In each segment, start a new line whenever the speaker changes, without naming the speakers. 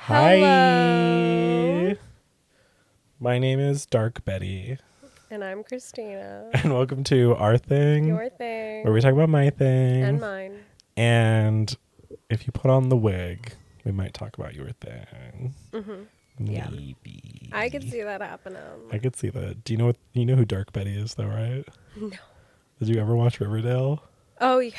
Hello.
Hi. My name is Dark Betty,
And I'm Christina.
and welcome to Our Thing,
Your thing.
where we talk about my thing.
And mine.
And if you put on the wig, we might talk about your thing.
Mm-hmm. Yeah.
Maybe.
I could see that happening.
I could see that. Do you know who Dark Betty is, though, right?
No.
Did you ever watch Riverdale?
Oh, yeah.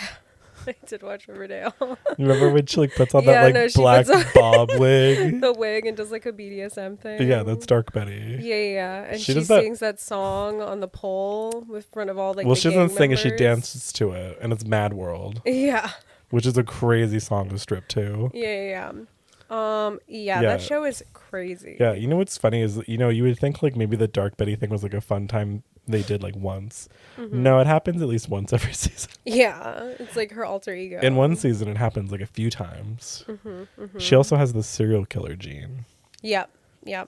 I did watch Riverdale.
You remember when she puts on
Yeah,
that
no, she
black
puts on
bob wig?
the wig and does like a BDSM thing.
Yeah, that's Dark Betty.
Yeah. And
She
she
does that-
sings that song on the pole with front of all like
well,
the
she
gang
doesn't sing it, she
members.
dances to it, and it's Mad World,
Yeah.
which is a crazy song to strip to.
Yeah.
Yeah.
That show is crazy.
Yeah, you know what's funny is, you would think like maybe the Dark Betty thing was like a fun time they did like once.
Mm-hmm.
No, it happens at least once every season.
Yeah. It's like her alter ego.
In one season, it happens like a few times.
Mm-hmm.
She also has the serial killer gene.
Yep.
Yeah,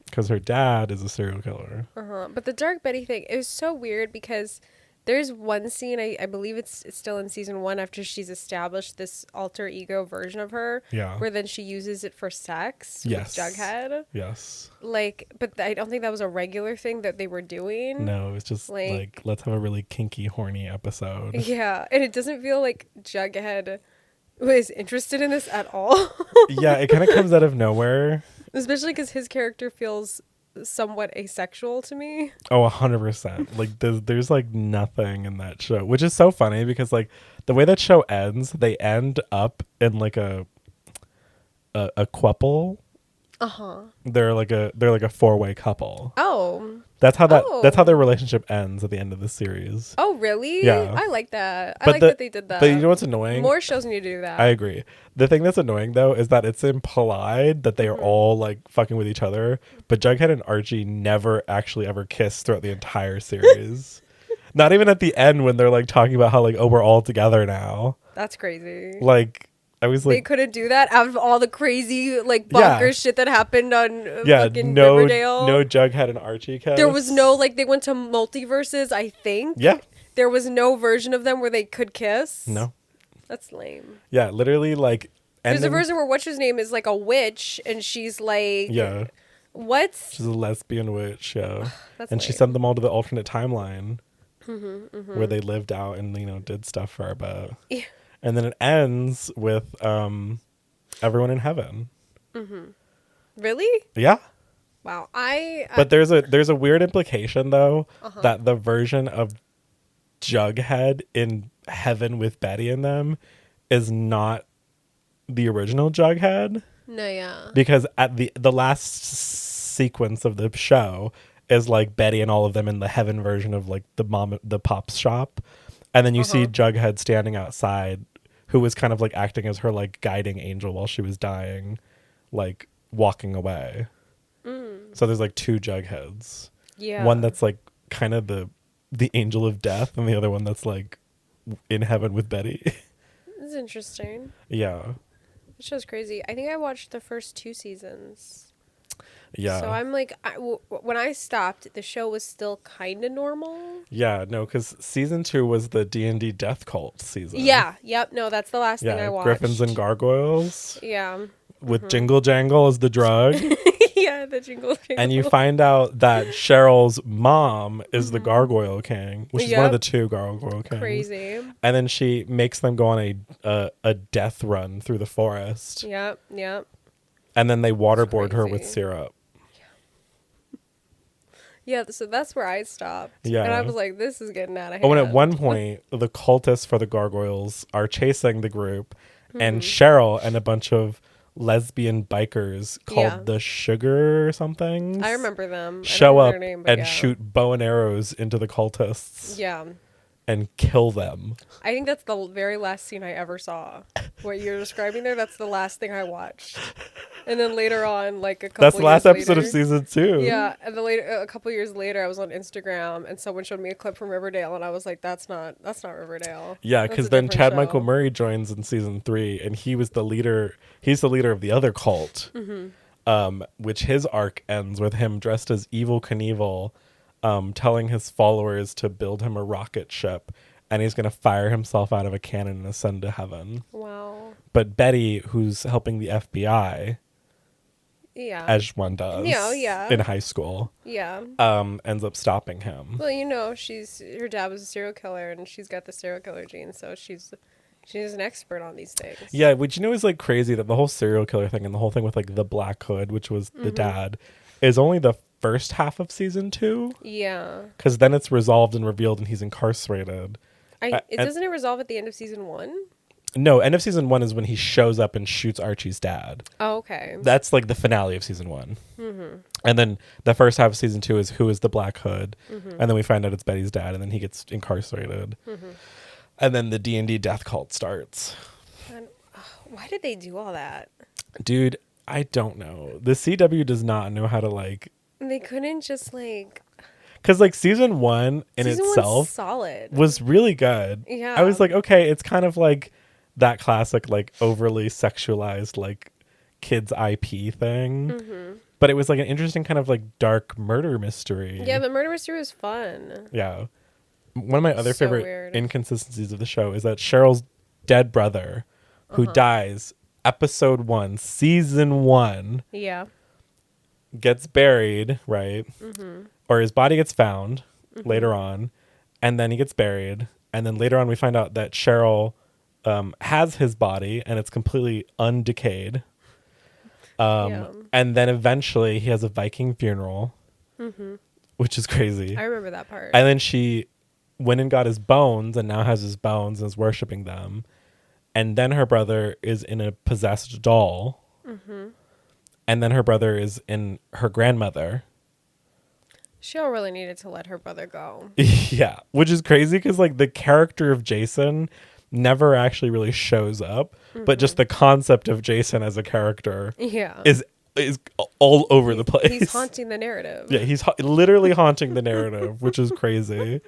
because her dad is a serial killer.
But the Dark Betty thing, it was so weird because there's one scene, I believe it's still in season 1 after she's established this alter ego version of her.
Yeah.
Where then she uses it for sex
Yes.
with Jughead.
Yes.
Like, but I don't think that was a regular thing that they were doing.
No, it's just like let's have a really kinky, horny episode.
Yeah, and it doesn't feel like Jughead was interested in this at all.
Yeah, it kind of comes out of nowhere.
Especially because his character feels somewhat asexual to me.
Oh, 100%. Like there's like nothing in that show, which is so funny because like the way that show ends, they end up in like a couple. They're like a four-way couple.
Oh.
That's how their relationship ends at the end of the series.
Oh, really?
Yeah.
I like that. I
But
like that they did that.
But you know what's annoying?
More shows need to do that.
I agree. The thing that's annoying though is that it's implied that they are all like fucking with each other, but Jughead and Archie never actually ever kiss throughout the entire series. Not even at the end when they're like talking about how like, oh, we're all together now.
That's crazy.
Like I was like,
they couldn't do that out of all the crazy like bonkers shit that happened on fucking Riverdale.
No Jughead and Archie kiss.
There was no like they went to multiverses, I think.
Yeah.
There was no version of them where they could kiss.
No.
That's lame.
Yeah, literally like
there's a version where what's his name is like a witch and she's like what?
She's a lesbian witch, yeah.
That's
and
lame.
she sent them all to the alternate timeline where they lived out and did stuff for a bit.
Yeah.
And then it ends with everyone in heaven.
Really?
Yeah.
Wow.
But there's a weird implication though that the version of Jughead in heaven with Betty and them is not the original Jughead.
No, yeah.
Because at the last sequence of the show is like Betty and all of them in the heaven version of like the pop's shop. And then you see Jughead standing outside, who was kind of like acting as her like guiding angel while she was dying, like walking away. So there's like two Jugheads. Yeah. One that's like kind of the angel of death, and the other one that's like in heaven with Betty.
That's interesting.
Yeah.
It show's crazy. I think I watched the first 2 seasons.
Yeah.
So I'm like, when I stopped, the show was still kind of normal.
Yeah, no, because season 2 was the D&D Death Cult season.
Yeah, yep. No, that's the last thing I watched.
Griffins and Gargoyles.
Yeah.
With Jingle Jangle as the drug.
Yeah, the Jingle Jangle.
And you find out that Cheryl's mom is the Gargoyle King, which is one of the 2 Gargoyle Kings.
Crazy.
And then she makes them go on a death run through the forest.
Yep.
And then they waterboard her with syrup.
Yeah, so that's where I stopped.
Yeah.
And I was like, this is getting out of hand.
Oh, and at one point, the cultists for the Gargoyles are chasing the group, and Cheryl and a bunch of lesbian bikers called the Sugar or something.
I remember them.
Show up
and
shoot bow and arrows into the cultists.
Yeah.
And kill them.
I think that's the very last scene I ever saw. What you're describing there, that's the last thing I watched. And then later on, like a couple
That's the last
years
episode
later,
of season 2.
Yeah, and a couple years later, I was on Instagram, and someone showed me a clip from Riverdale, and I was like, "That's not Riverdale."
Yeah, because then Chad Michael Murray joins in season 3, and he was the leader. He's the leader of the other cult, which his arc ends with him dressed as Evel Knievel, telling his followers to build him a rocket ship, and he's going to fire himself out of a cannon and ascend to heaven.
Wow.
But Betty, who's helping the FBI,
Yeah.
as one
Yeah,
does
yeah.
in high school,
Yeah.
ends up stopping him.
Well, her dad was a serial killer, and she's got the serial killer gene, so she's an expert on these things.
Yeah, which is like crazy that the whole serial killer thing and the whole thing with like the Black Hood, which was the dad, is only the first half of season 2,
Yeah.
because then it's resolved and revealed and he's incarcerated. And
Doesn't it resolve at the end of season 1?
no, end of season 1 is when he shows up and shoots Archie's dad.
Oh, okay.
That's like the finale of season 1. And then the first half of season 2 is who is the Black Hood, and then we find out it's Betty's dad, and then he gets incarcerated, and then the D&D death cult starts.
And, why did they do all that?
Dude, I don't know. The CW does not know how to like.
They couldn't just like.
Because like season 1 in
Season one's
itself
solid.
was really good.
Yeah.
I was like, okay, it's kind of like that classic like overly sexualized like kids IP thing. But it was like an interesting kind of like dark murder mystery.
Yeah, the murder mystery was fun.
Yeah. One of my other
So
favorite
weird.
inconsistencies of the show is that Cheryl's dead brother, who dies episode 1, season 1,
Yeah.
gets buried, right? Or his body gets found later on, and then he gets buried. And then later on, we find out that Cheryl has his body and it's completely undecayed.
Yeah.
And then eventually he has a Viking funeral, which is crazy.
I remember that part.
And then she went and got his bones and now has his bones and is worshiping them. And then her brother is in a possessed doll. And then her brother is in her grandmother.
Cheryl really needed to let her brother go.
Yeah, which is crazy because like the character of Jason never actually really shows up, but just the concept of Jason as a character
Yeah.
is all over the place.
He's haunting the narrative.
Yeah, he's literally haunting the narrative, which is crazy.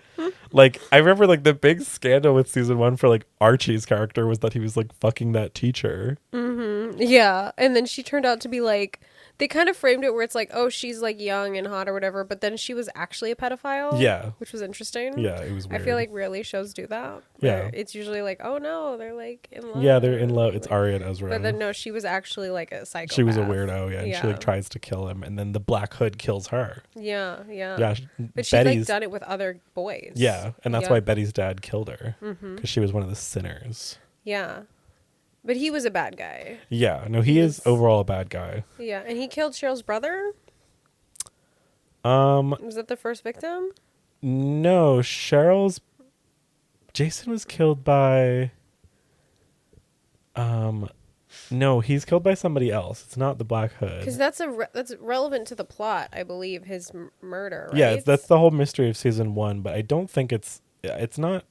Like I remember like the big scandal with season 1 for like Archie's character was that he was like fucking that teacher.
Yeah. And then she turned out to be like, they kind of framed it where it's like, oh, she's like young and hot or whatever, but then she was actually a pedophile.
Yeah.
Which was interesting.
Yeah, it was weird.
I feel like rarely shows do that.
Yeah.
It's usually like, oh no, they're like in love.
Yeah, they're in love. It's Arya and Ezra.
But then no, she was actually like a psychopath.
She was a weirdo, yeah. And
Yeah.
she like tries to kill him, and then the Black Hood kills her.
Yeah, yeah.
Yeah,
But she's like done it with other boys.
Yeah, and that's
Yeah.
why Betty's dad killed her, because she was one of the sinners.
Yeah. But he was a bad guy.
Yeah, no, he is overall a bad guy.
Yeah, and he killed Cheryl's brother?
Um,
Was that the first victim?
no, Jason was killed by. No, he's killed by somebody else. It's not the Black Hood.
Because that's that's relevant to the plot, I believe, his murder, right?
Yeah, that's the whole mystery of season 1, but I don't think it's not.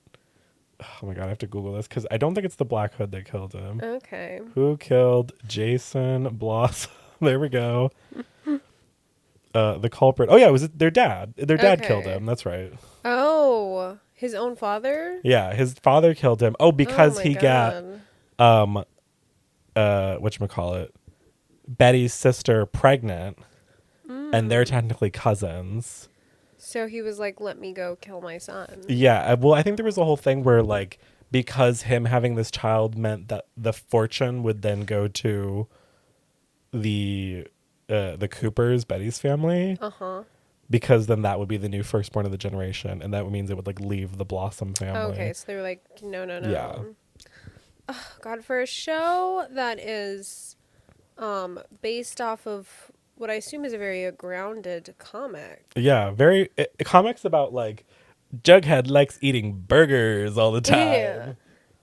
Oh my god, I have to Google this because I don't think it's the Black Hood that killed him.
Okay.
Who killed Jason Blossom? There we go. The culprit. Oh yeah, it was their dad. Their dad killed
Okay.
him. That's right.
Oh, his own father?
Yeah, his father killed him. Oh, because
Oh my
he
God.
got whatchamacallit, Betty's sister pregnant, and they're technically cousins.
So he was like, let me go kill my son.
Yeah, well, I think there was a whole thing where like because him having this child meant that the fortune would then go to the Coopers, Betty's family.
Uh-huh.
Because then that would be the new firstborn of the generation, and that means it would like leave the Blossom family.
Okay, so they were like, no, no, no.
Yeah.
Oh, God, for a show that is based off of what I assume is a very grounded comic.
Yeah, comics about like Jughead likes eating burgers all the time.
Yeah.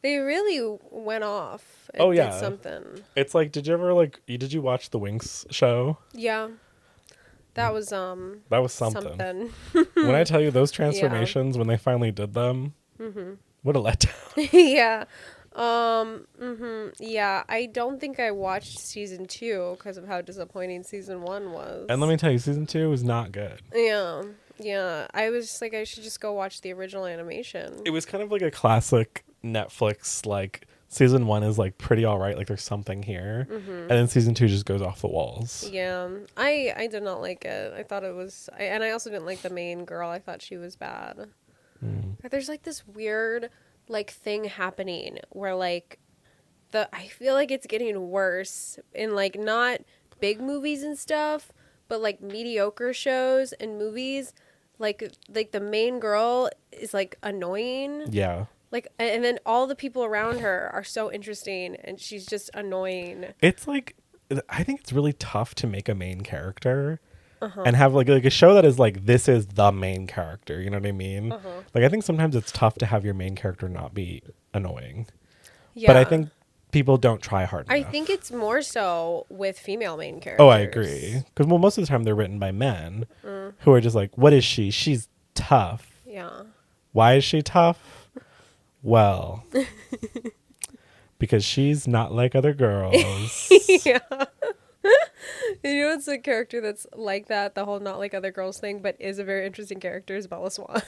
They really went off and
Oh, yeah.
did something.
It's like, did you watch the Winx show?
Yeah. That was
something. When I tell you those transformations, when they finally did them, what a letdown.
Yeah. Yeah, I don't think I watched season 2 because of how disappointing season 1 was.
And let me tell you, season 2 was not good.
Yeah. Yeah. I was like, I should just go watch the original animation.
It was kind of like a classic Netflix, like season 1 is like pretty all right, like there's something here, and then season 2 just goes off the walls.
Yeah. I did not like it. I thought it was, and I also didn't like the main girl. I thought she was bad. There's like this weird like thing happening where like I feel like it's getting worse in like not big movies and stuff, but like mediocre shows and movies, like the main girl is like annoying.
Yeah.
Like, and then all the people around her are so interesting, and she's just annoying.
It's like, I think it's really tough to make a main character and have like a show that is like, this is the main character. You know what I mean? Like, I think sometimes it's tough to have your main character not be annoying.
Yeah.
But I think people don't try hard enough.
I think it's more so with female main characters.
Oh, I agree. Because, well, most of the time they're written by men who are just like, what is she? She's tough.
Yeah.
Why is she tough? Well, because she's not like other girls.
Yeah. You know, it's a character that's like that, the whole not like other girls thing, but is a very interesting character, is Bella Swan.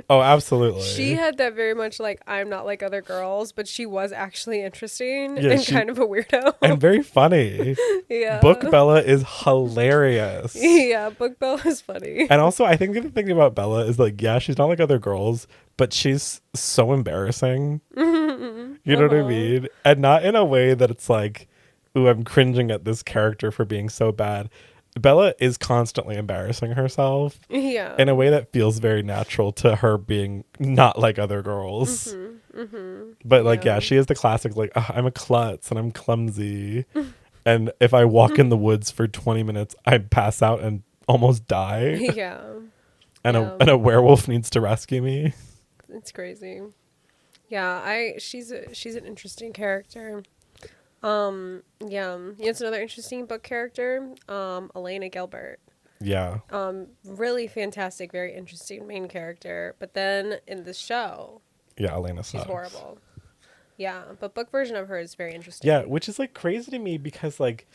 Oh, absolutely.
She had that very much like, I'm not like other girls, but she was actually interesting
Yeah,
and kind of a weirdo.
and very funny.
Yeah.
Book Bella is hilarious.
Yeah, Book Bella is funny.
And also, I think the thing about Bella is like, yeah, she's not like other girls, but she's so embarrassing. You know what I mean? And not in a way that it's like, ooh, I'm cringing at this character for being so bad. Bella is constantly embarrassing herself
Yeah.
in a way that feels very natural to her being not like other girls. But like, yeah, she is the classic, like, "Ugh, I'm a klutz and I'm clumsy. And if I walk in the woods for 20 minutes, I pass out and almost die.
Yeah.
And,
Yeah.
and a werewolf needs to rescue me.
It's crazy. Yeah, she's an interesting character. Yeah, it's another interesting book character. Elena Gilbert.
Yeah.
Really fantastic, very interesting main character. But then in the show,
Yeah, Elena
she's
sucks.
horrible. Yeah, but book version of her is very interesting.
Yeah, which is like crazy to me because like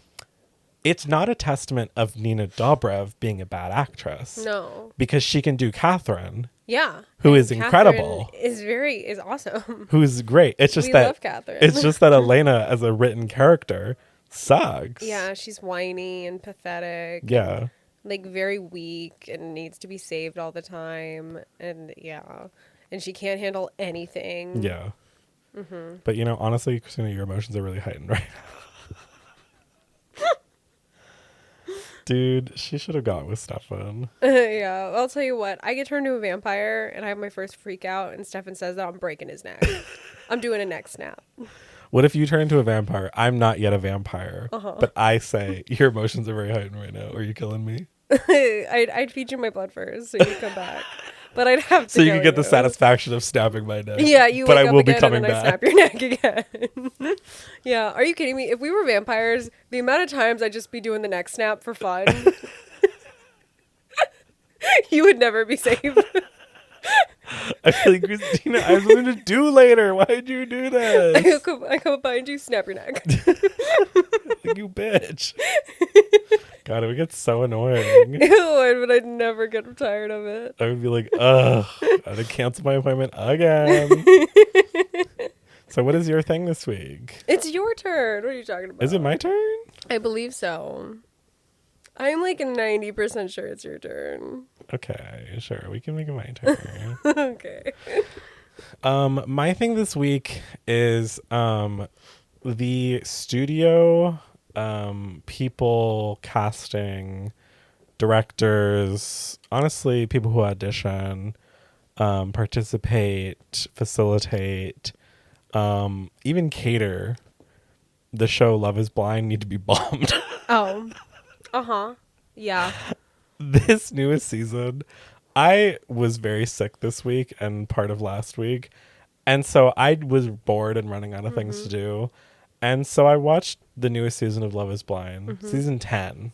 it's not a testament of Nina Dobrev being a bad actress.
No.
Because she can do Catherine.
Yeah.
Who
and
is incredible.
Catherine is awesome.
Who's great. It's just
We
that
love Catherine.
it's just that Elena as a written character sucks.
Yeah, she's whiny and pathetic.
Yeah.
Like very weak and needs to be saved all the time. And yeah. And she can't handle anything.
Yeah. But you know, honestly, Christina, your emotions are really heightened right now. Dude, she should have gone with Stefan.
Yeah, I'll tell you what. I get turned to a vampire and I have my first freak out, and Stefan says that I'm breaking his neck. I'm doing a neck snap.
What if you turn into a vampire? I'm not yet a vampire, but I say your emotions are very heightened right now. Are you killing me?
I'd feed you my blood first so you'd come back. But I'd have to
So you
kill
can get the satisfaction of snapping my neck.
Yeah, you
but
wake
I
up
will
again
be coming
and then
back.
I snap your neck again. Yeah, are you kidding me? If we were vampires, the amount of times I'd just be doing the neck snap for fun. You would never be safe.
I feel like, Christina, I have something to do later. Why'd you do this?
I come behind you, snap your neck.
You bitch. God, it would get so annoying.
Ew, but I'd never get tired of it.
I would be like, ugh, I had to cancel my appointment again. So what is your thing this week?
It's your turn. What are you talking about?
Is it my turn?
I believe so. I'm like 90% sure it's your turn.
Okay, sure. We can make it my turn.
Okay.
My thing this week is the studio people, casting, directors, honestly, people who audition, participate, facilitate, even cater the show Love is Blind need to be bombed.
Oh. Uh-huh. Yeah.
This newest season, I was very sick this week and part of last week. And so I was bored and running out of things to do. And so I watched the newest season of Love is Blind, season 10.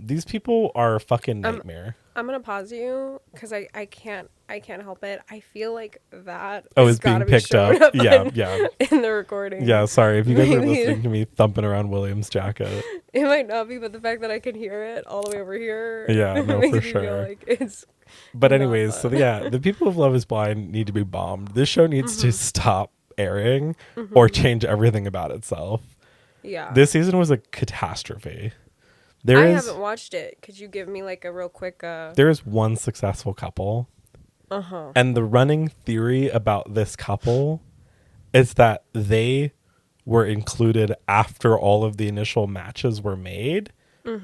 These people are a fucking nightmare.
I'm gonna pause you because I can't help it. I feel like that
It's being picked up. Yeah, yeah.
In the recording.
Yeah, sorry. If you guys are listening to me thumping around William's jacket.
It might not be, but the fact that I can hear it all the way over here.
Yeah, no,
makes
for
me feel
sure.
like it's
But
not
anyways, so
fun.
yeah, the people of Love is Blind need to be bombed. This show needs to stop airing or change everything about itself.
Yeah.
This season was a catastrophe.
I haven't watched it. Could you give me like a real quick
There is one successful couple. And the running theory about this couple is that they were included after all of the initial matches were made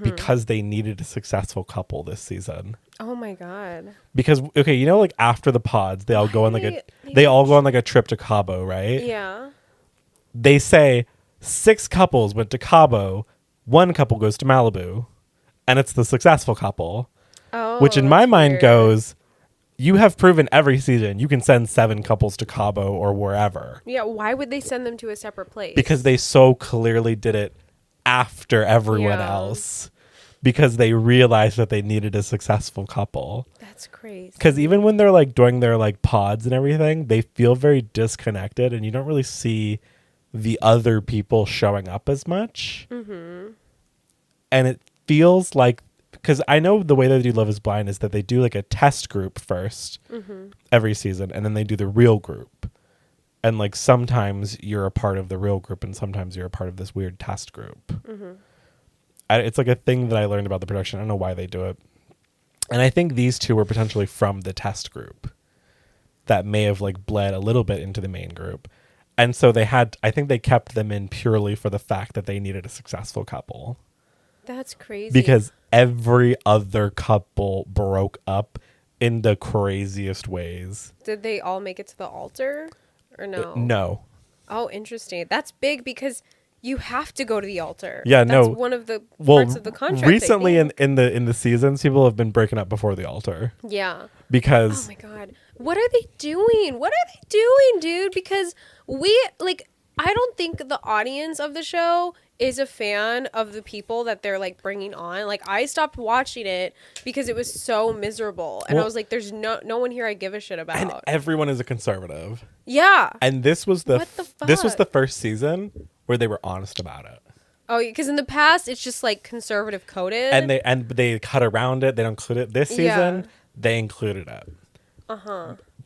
because they needed a successful couple this season.
Oh my god.
Because okay, you know, like after the pods, they all go on like they all go on like a trip to Cabo, right?
Yeah.
They say 6 couples went to Cabo, 1 couple goes to Malibu, and it's the successful couple.
Oh,
Which in my
that's
mind
weird.
goes, you have proven every season you can send 7 couples to Cabo or wherever.
Yeah, why would they send them to a separate place?
Because they so clearly did it after everyone
Yeah.
else. Because they realized that they needed a successful couple.
That's crazy.
Because even when they're like doing their like pods and everything, they feel very disconnected and you don't really see the other people showing up as much. Mm-hmm. And it feels like, because I know the way they do Love is Blind is that they do like a test group first every season, and then they do the real group. And like sometimes you're a part of the real group and sometimes you're a part of this weird test group. It's like a thing that I learned about the production. I don't know why they do it. And I think these 2 were potentially from the test group that may have like bled a little bit into the main group. And so I think they kept them in purely for the fact that they needed a successful couple.
That's crazy.
Because every other couple broke up in the craziest ways.
Did they all make it to the altar or no?
No.
Oh, interesting. That's big because you have to go to the altar.
Yeah,
That's
no.
one of the
Well,
parts of the contract.
recently
I think.
in the seasons, people have been breaking up before the altar.
Yeah.
Because
Oh my god. What are they doing? What are they doing, dude? Because I don't think the audience of the show is a fan of the people that they're like bringing on. Like I stopped watching it because it was so miserable. And I was like, there's no one here I give a shit about.
and everyone is a conservative.
Yeah.
And this was
What the
this was
fuck?
the first season where they were honest about it.
Oh, because in the past it's just like conservative coded.
And they cut around it. They don't include it. This season,
Yeah.
they included it.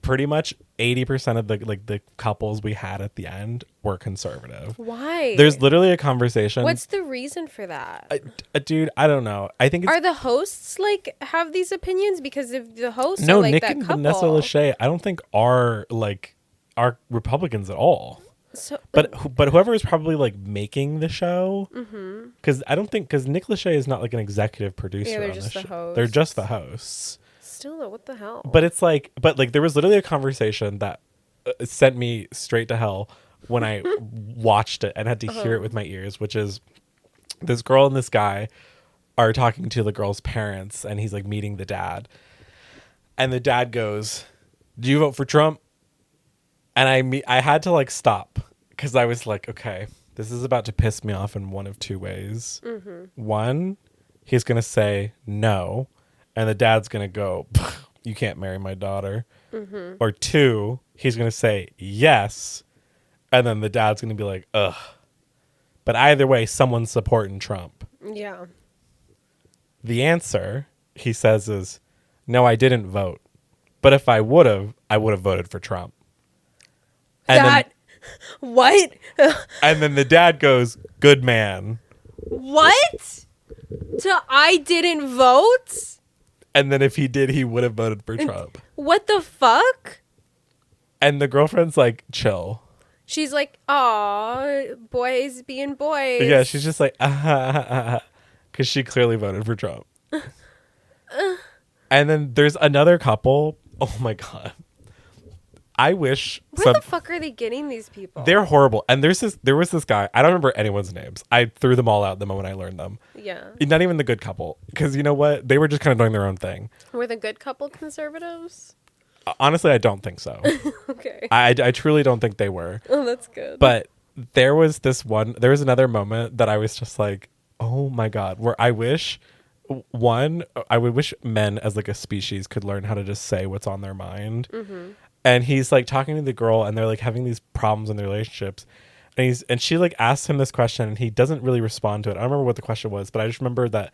Pretty much 80% of the couples we had at the end were conservative.
Why?
There's literally a conversation.
What's the reason for that?
Dude, I don't know. I think it's
Are the hosts like have these opinions? Because if the hosts
no
are like
Nick
that
and
couple,
Vanessa Lachey. I don't think are Republicans at all.
so
But whoever is probably like making the show, because I don't think because Nick Lachey is not like an executive producer.
Yeah, they're
on
just
the
the
show. They're
hosts.
just the hosts.
still though, what the hell?
But it's like, there was literally a conversation that sent me straight to hell when I watched it and had to hear it with my ears, which is this girl and this guy are talking to the girl's parents, and he's like meeting the dad, and the dad goes, "Do you vote for Trump?" And I had to like stop because I was like, okay, this is about to piss me off in one of 2 ways. One, he's gonna say no, and the dad's gonna go, "You can't marry my daughter." Or 2, he's gonna say yes, and then the dad's gonna be like, ugh. But either way, someone's supporting Trump.
Yeah.
The answer, he says, is no, I didn't vote. But if I would have voted for Trump. And
That what?
and then the dad goes, "Good man."
What? I didn't vote?
And then if he did, he would have voted for Trump.
What the fuck?
And the girlfriend's like, chill.
She's like, "Aw, boys being boys."
Yeah, she's just like, because she clearly voted for Trump. And then there's another couple. Oh my God. I wish
Where the fuck are they getting these people?
they're horrible. And there was this guy. I don't remember anyone's names. I threw them all out the moment I learned them.
Yeah.
Not even the good couple, because you know what? They were just kind of doing their own thing.
Were the good couple conservatives?
Honestly, I don't think so.
Okay.
I truly don't think they were.
Oh, that's good.
But there was another moment that I was just like, oh my God, where I wish I would wish men as like a species could learn how to just say what's on their mind. And he's like talking to the girl, and they're like having these problems in their relationships. And she like asks him this question, and he doesn't really respond to it. I don't remember what the question was, but I just remember that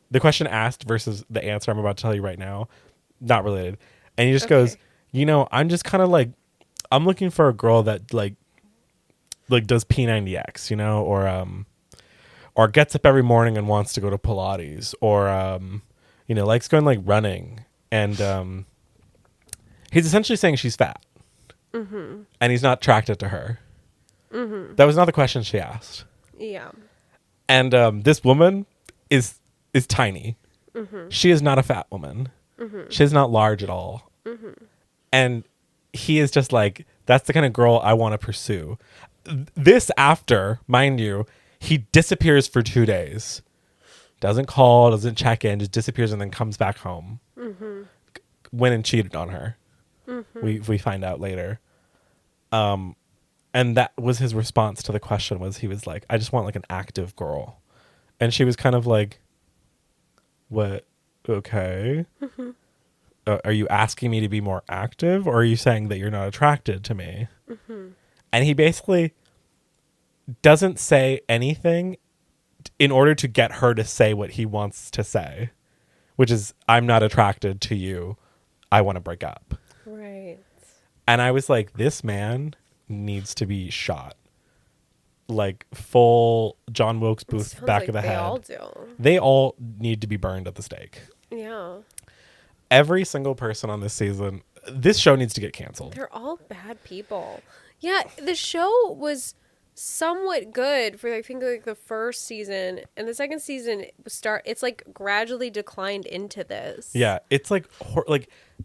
the question asked versus the answer I'm about to tell you right now, not related. And he just goes, I'm just kind of like, I'm looking for a girl that like does P90X, or gets up every morning and wants to go to Pilates, or likes going like running. And he's essentially saying she's fat, and he's not attracted to her. That was not the question she asked.
Yeah.
And this woman is tiny. She is not a fat woman. She is not large at all. And he is just like, that's the kind of girl I want to pursue. This after, mind you, he disappears for 2 days. Doesn't call, doesn't check in, just disappears and then comes back home. Went and cheated on her. We find out later. And that was his response to the question was he was like, I just want like an active girl. And she was kind of like, what? Okay. Are you asking me to be more active, or are you saying that you're not attracted to me? And he basically doesn't say anything in order to get her to say what he wants to say, which is, I'm not attracted to you. I want to break up.
Right.
And I was like, this man needs to be shot. Like full John Wilkes Booth back
like
of the head.
They all do.
They all need to be burned at the stake.
Yeah.
Every single person on this season, this show needs to get canceled.
They're all bad people. Yeah, the show was somewhat good for I think like the first season, and the second season it's like gradually declined into this.
Yeah, it's like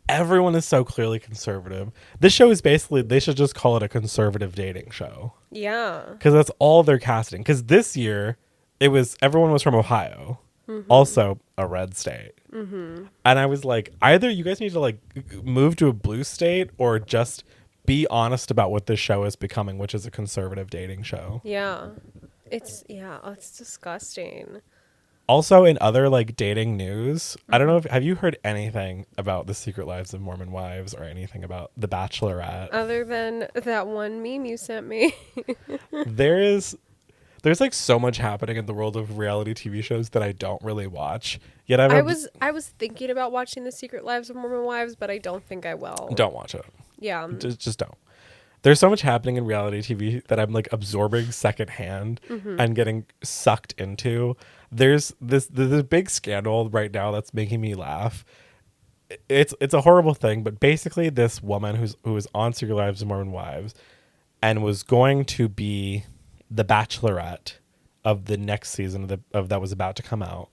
everyone is so clearly conservative. This show is basically, they should just call it a conservative dating show.
Yeah.
Because that's all they're casting. Because this year, everyone was from Ohio. Also a red state. And I was like, either you guys need to like move to a blue state or just be honest about what this show is becoming, which is a conservative dating show.
Yeah. It's disgusting.
Also, in other like dating news, I don't know have you heard anything about the Secret Lives of Mormon Wives or anything about The Bachelorette?
Other than that one meme you sent me.
There's like so much happening in the world of reality TV shows that I don't really watch. Yet
I was thinking about watching The Secret Lives of Mormon Wives, but I don't think I will.
Don't watch it.
Yeah.
Just don't. There's so much happening in reality TV that I'm like absorbing secondhand and getting sucked into. There's this big scandal right now that's making me laugh. It's a horrible thing, but basically this woman who was on Secret Lives of Mormon Wives and was going to be the Bachelorette of the next season of that was about to come out.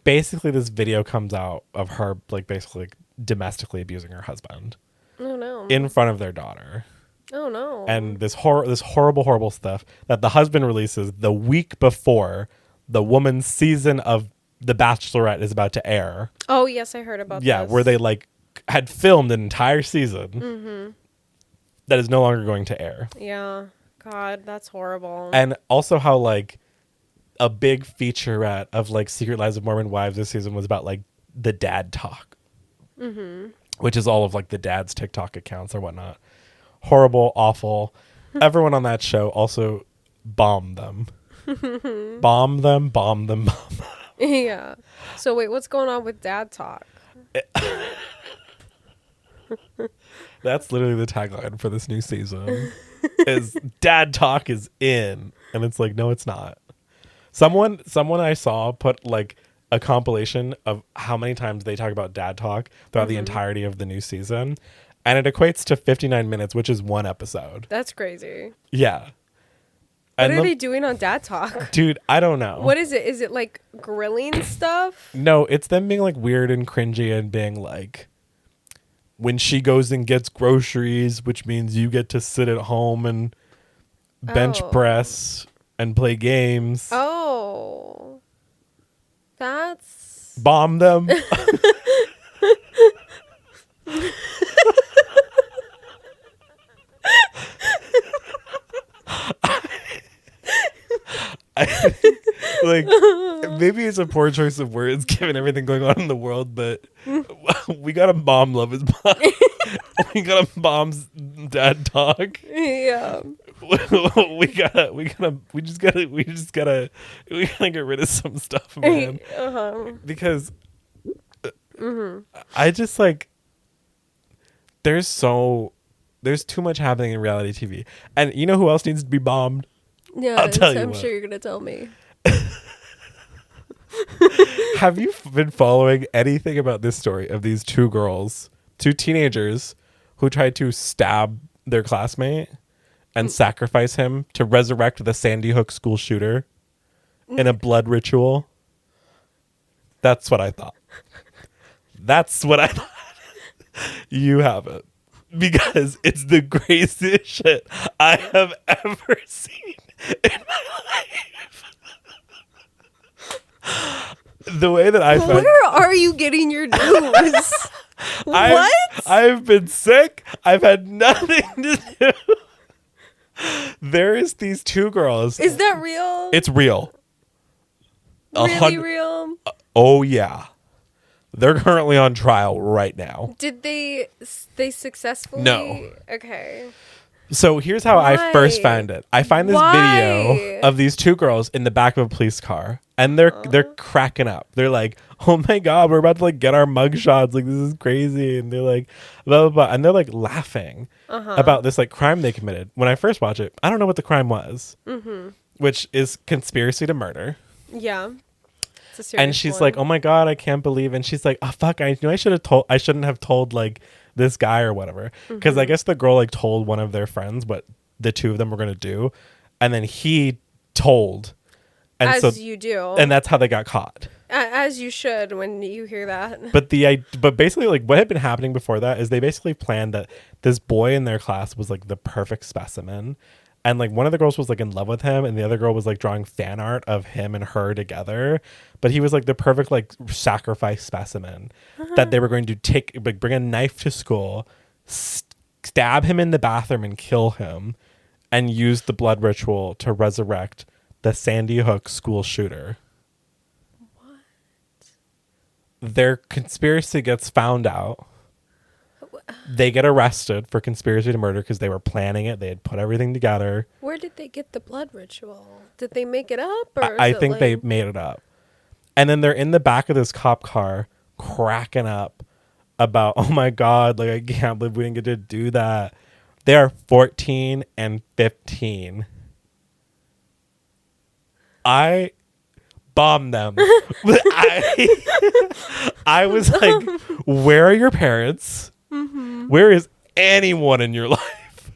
Basically, this video comes out of her like basically domestically abusing her husband.
Oh no.
In front of their daughter.
Oh no.
And this horrible stuff that the husband releases the week before the woman's season of The Bachelorette is about to air.
Oh yes, I heard about
Yeah,
this.
where they like had filmed an entire season that is no longer going to air.
Yeah. God, that's horrible.
And also how like a big featurette of like Secret Lives of Mormon Wives this season was about like the dad talk, which is all of like the dad's TikTok accounts or whatnot. Horrible, awful. Everyone on that show also bombed them. bomb them.
Yeah. So wait, what's going on with dad talk?
That's literally the tagline for this new season. Is dad talk is in, and it's like, no, it's not. Someone I saw put like a compilation of how many times they talk about dad talk throughout the entirety of the new season, and it equates to 59 minutes, which is one episode.
That's crazy.
Yeah.
What are they doing on dad talk?
Dude, I don't know.
What is it? Is it like grilling stuff?
No, it's them being like weird and cringy and being like, when she goes and gets groceries, which means you get to sit at home and bench press and play games.
Oh. That's...
Bomb them. Like, maybe it's a poor choice of words given everything going on in the world, but we gotta bomb Love Is Blind. We gotta bomb dad talk.
Yeah.
we just gotta get rid of some stuff, man. Because I just like, there's too much happening in reality TV. And you know who else needs to be bombed?
Yeah,
I'll tell you
I'm
what.
sure you're gonna tell me.
Have you been following anything about this story of these two teenagers who tried to stab their classmate and sacrifice him to resurrect the Sandy Hook school shooter in a blood ritual. That's what I thought. That's what I thought. You have it. Because it's the craziest shit I have ever seen in my life. The way that I found...
Where are you getting your news? What?
I've been sick. I've had nothing to do. There is these two girls.
Is that real?
It's real.
Really real?
Oh, yeah. They're currently on trial right now.
Did they successfully?
No.
Okay.
So here's how I first found it. I find this video of these two girls in the back of a police car, and they're cracking up. They're like, "Oh my god, we're about to like get our mugshots. Like this is crazy." And they're like, blah blah blah, and they're like laughing about this like crime they committed. When I first watched it, I don't know what the crime was, which is conspiracy to murder.
Yeah.
And she's like, "Oh my god, I can't believe." And she's like, "Oh fuck, I knew I shouldn't have told like this guy or whatever." Because I guess the girl like told one of their friends what the two of them were gonna do, and then he told, and
as you do,
and that's how they got caught.
As you should when you hear that.
But basically, like what had been happening before that is they basically planned that this boy in their class was like the perfect specimen. And like one of the girls was like in love with him, and the other girl was like drawing fan art of him and her together. But he was like the perfect like sacrifice specimen that they were going to take, like bring a knife to school, stab him in the bathroom and kill him, and use the blood ritual to resurrect the Sandy Hook school shooter. What? Their conspiracy gets found out. They get arrested for conspiracy to murder because they were planning it. They had put everything together.
Where did they get the blood ritual? Did they make it up? Or
I think they made it up. And then they're in the back of this cop car cracking up about, "Oh my God, like I can't believe we didn't get to do that." They are 14 and 15. I bombed them. I was like, "Where are your parents? Where is anyone in your life?"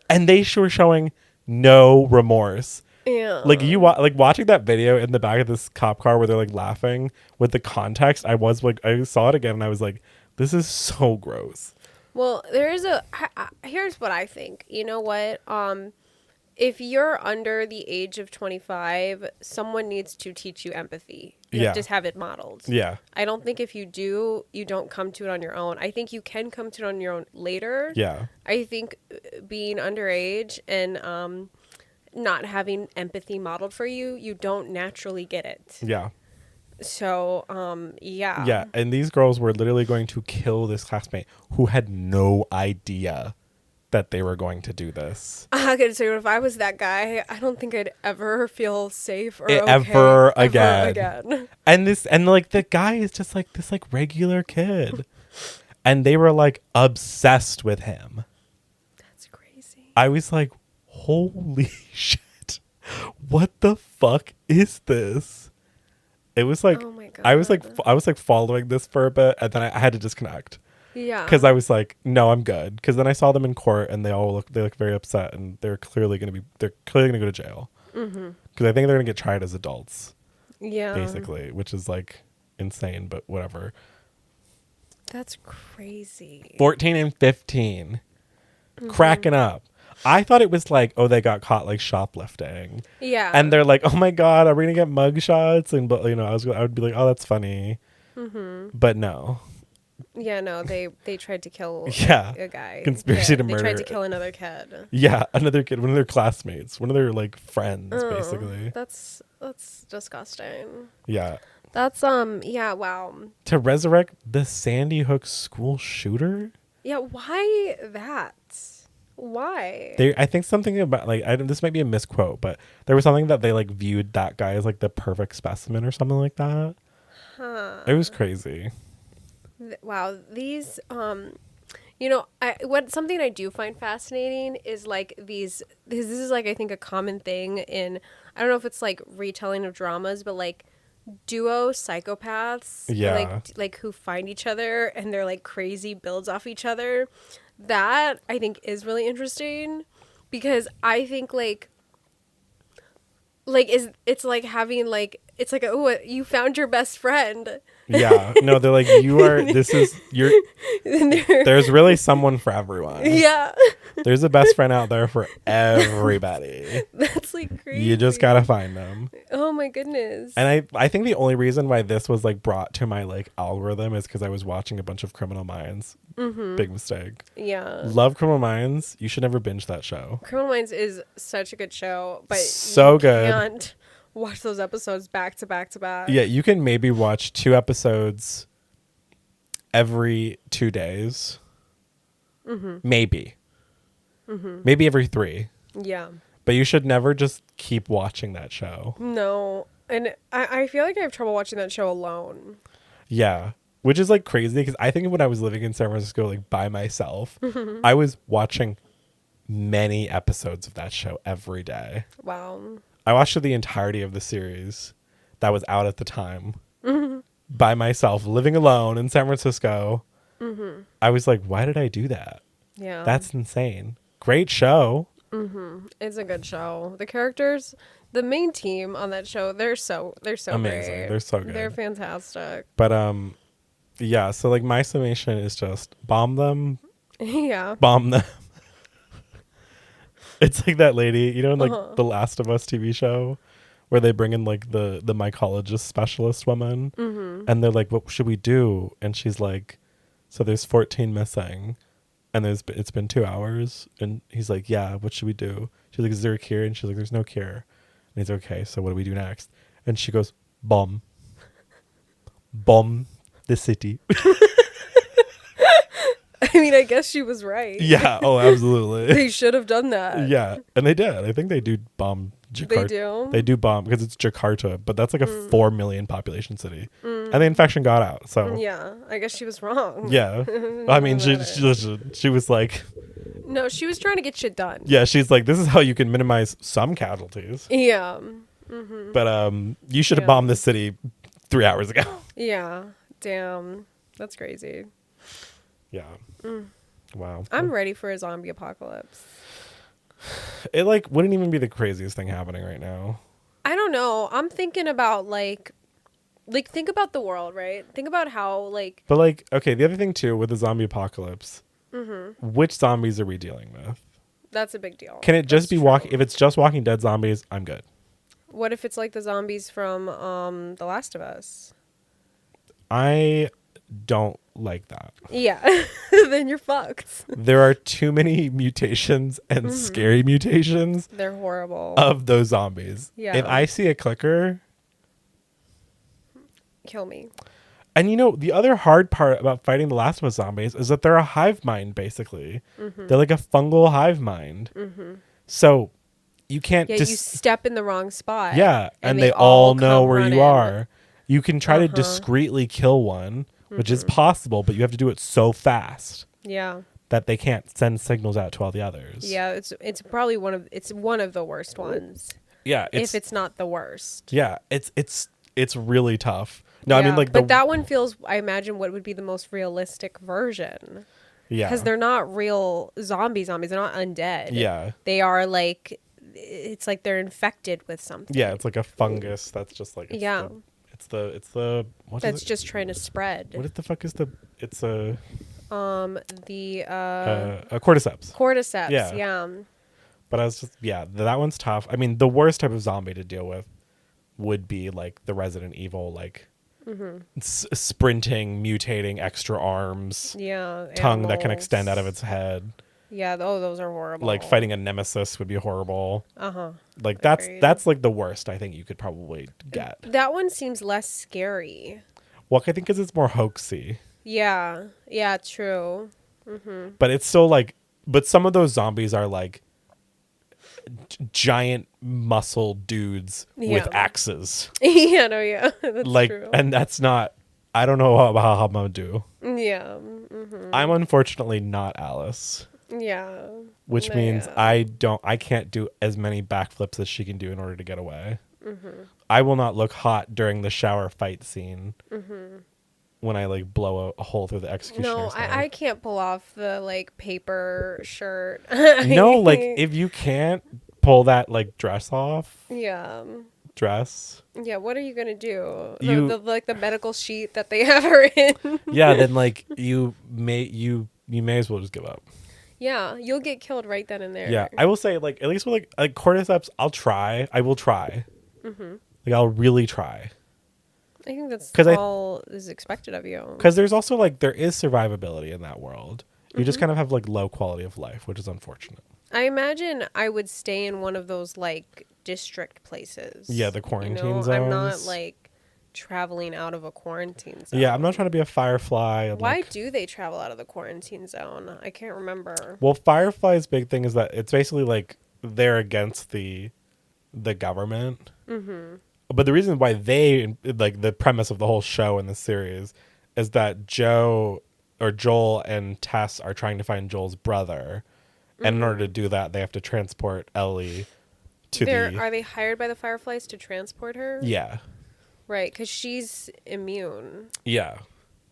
And they were showing no remorse.
Yeah.
Like like watching that video in the back of this cop car where they're like laughing with the context. I was like, I saw it again and I was like, this is so gross.
Well, here's what I think. You know what? If you're under the age of 25, someone needs to teach you empathy. You have to have it modeled.
Yeah.
I don't think if you do, you don't come to it on your own. I think you can come to it on your own later.
Yeah.
I think being underage and not having empathy modeled for you, you don't naturally get it.
Yeah.
So, yeah.
Yeah. And these girls were literally going to kill this classmate who had no idea that they were going to do this.
I gotta say, if I was that guy, I don't think I'd ever feel safe or
ever again. And like the guy is just like this like regular kid. And they were like obsessed with him.
That's crazy.
I was like, holy shit. What the fuck is this? It was like,
oh my God.
I was like following this for a bit, and then I had to disconnect.
Yeah.
Because I was like, no, I'm good. Because then I saw them in court, and they look very upset, and they're clearly gonna go to jail. Because I think they're gonna get tried as adults.
Yeah.
Basically, which is like insane, but whatever.
That's crazy.
14 and 15, cracking up. I thought it was like, oh, they got caught like shoplifting.
Yeah.
And they're like, oh my God, are we gonna get mugshots? And but you know, I would be like, oh, that's funny. But no.
Yeah, no, they tried to kill a guy.
Conspiracy to murder.
They tried to kill another kid.
Yeah, another kid, one of their classmates, one of their like friends, basically.
That's disgusting.
Yeah.
That's yeah, wow.
To resurrect the Sandy Hook school shooter?
Yeah, why that? Why?
I think something about like this might be a misquote, but there was something that they like viewed that guy as like the perfect specimen or something like that.
Huh.
It was crazy.
Wow, these you know, something I do find fascinating is like this is like I think a common thing in, I don't know if it's like retelling of dramas, but like duo psychopaths, like who find each other and they're like crazy builds off each other. That I think is really interesting because I think is it's like having like it's like oh you found your best friend.
Yeah. No, they're like, there's really someone for everyone.
Yeah.
There's a best friend out there for everybody.
That's like crazy.
You just gotta find them.
Oh my goodness.
And I think the only reason why this was like brought to my like algorithm is because I was watching a bunch of Criminal Minds. Big mistake.
Yeah.
Love Criminal Minds. You should never binge that show.
Criminal Minds is such a good show, but
so
you
good.
can't watch those episodes back to back to back.
Yeah, you can maybe watch 2 episodes every 2 days. Maybe. Maybe every 3.
Yeah.
But you should never just keep watching that show.
No. And I feel like I have trouble watching that show alone.
Yeah. Which is like crazy because I think when I was living in San Francisco like by myself, I was watching many episodes of that show every day.
Wow.
I watched the entirety of the series that was out at the time by myself, living alone in San Francisco. I was like, why did I do that?
Yeah.
That's insane. Great show.
It's a good show. The characters, the main team on that show, they're so
Amazing.
great.
They're so good.
They're fantastic.
But yeah, so like my summation is just bomb them.
Yeah.
Bomb them. It's like that lady, you know, in like the Last of Us TV show where they bring in like the mycologist specialist woman and they're like, what should we do? And she's like, so there's 14 missing and it's been 2 hours. And he's like, yeah, what should we do? She's like, is there a cure? And she's like, there's no cure. And he's okay, so what do we do next? And she goes, bomb the city.
I mean, I guess she was right.
Yeah. Oh, absolutely.
They should have done that.
Yeah. And they did. I think they do bomb Jakarta.
They do?
They do bomb because it's Jakarta, but that's like a 4 million population city. And the infection got out. So
Yeah. I guess she was wrong.
yeah. I mean, she was like,
No, she was trying to get shit done.
yeah, she's like, this is how you can minimize some casualties.
Yeah.
But you should have bombed this city 3 hours ago.
Yeah. Damn. That's crazy.
Yeah. Wow.
I'm ready for a zombie apocalypse.
It like wouldn't even be the craziest thing happening right now.
I don't know. I'm thinking about like think about the world, right? Think about how like.
But like, okay, the other thing too with the zombie apocalypse, which zombies are we dealing with?
That's a big deal.
Can it just be if it's just Walking Dead zombies, I'm good.
What if it's like the zombies from The Last of Us?
I don't like that.
Yeah. Then you're fucked.
There are too many mutations and scary mutations
They're horrible.
of those zombies.
Yeah.
If I see a clicker,
Kill me.
and you know, the other hard part about fighting the Last of Us zombies is that they're a hive mind, basically. They're like a fungal hive mind. So you can't
Yeah, you step in the wrong spot.
Yeah, and they all know
come
where
running.
you are. You can try to discreetly kill one, which is possible, but you have to do it so fast
Yeah.
that they can't send signals out to all the others.
Yeah, it's probably one of the worst ones.
Yeah,
If it's not the worst.
yeah, it's really tough. No,
Yeah,
I mean like
but that one feels, I imagine, what would be the most realistic version.
yeah,
Because they're not real zombies. They're not undead.
Yeah.
They are like, it's like they're infected with something.
Yeah, it's like a fungus that's just like
Yeah.
It's the what
That's
is it?
just trying to spread.
What the fuck is it's a
The
cordyceps.
cordyceps.
Yeah.
Yeah.
But I was just that one's tough. I mean, the worst type of zombie to deal with would be like the Resident Evil, like sprinting, mutating, extra arms,
Yeah.
tongue that can
animals.
extend out of its head.
Yeah. Oh, those are horrible.
Like fighting a nemesis would be horrible. Like
Agreed.
that's like the worst I think you could probably get.
That one seems less scary.
Well, I think because it's more hoaxy.
Yeah. Yeah. True.
But it's still like, but some of those zombies are like giant muscle dudes with
Yeah.
axes.
Yeah. No. Yeah. That's
Like,
true.
and that's not, I don't know how I'm gonna do.
Yeah.
I'm unfortunately not Alice,
Yeah.
which
No,
means
yeah.
I can't do as many backflips as she can do in order to get away. I will not look hot during the shower fight scene. when I like blow a hole through the
No,
executioner's
I
head.
can't pull off the like paper shirt.
No, like if you can't pull that like dress off,
Yeah.
dress,
Yeah, what are you gonna do?
you
The like the medical sheet that they have her in.
yeah, then like you may as well just give up.
Yeah, you'll get killed right then and
Yeah,
there.
I will say like at least with like cordyceps, I'll try. I will try.
Mm-hmm.
Like I'll really try.
I think that's
Because
all is expected of you.
there's also like there is survivability in that world. You just kind of have like low quality of life, which is unfortunate.
I imagine I would stay in one of those like district places.
Yeah, the quarantine
I'm not
zones.
like traveling out of a quarantine zone.
Yeah, I'm not trying to be a firefly. And,
Why
like,
do they travel out of the quarantine zone? I can't remember.
well, firefly's big thing is that it's basically like they're against the government. Mm-hmm. But the reason why they like the premise of the whole show and the series is that Joel and Tess are trying to find Joel's brother, and in order to do that, they have to transport Ellie to
Are they hired by the Fireflies to transport her?
yeah.
Right, because she's immune.
Yeah.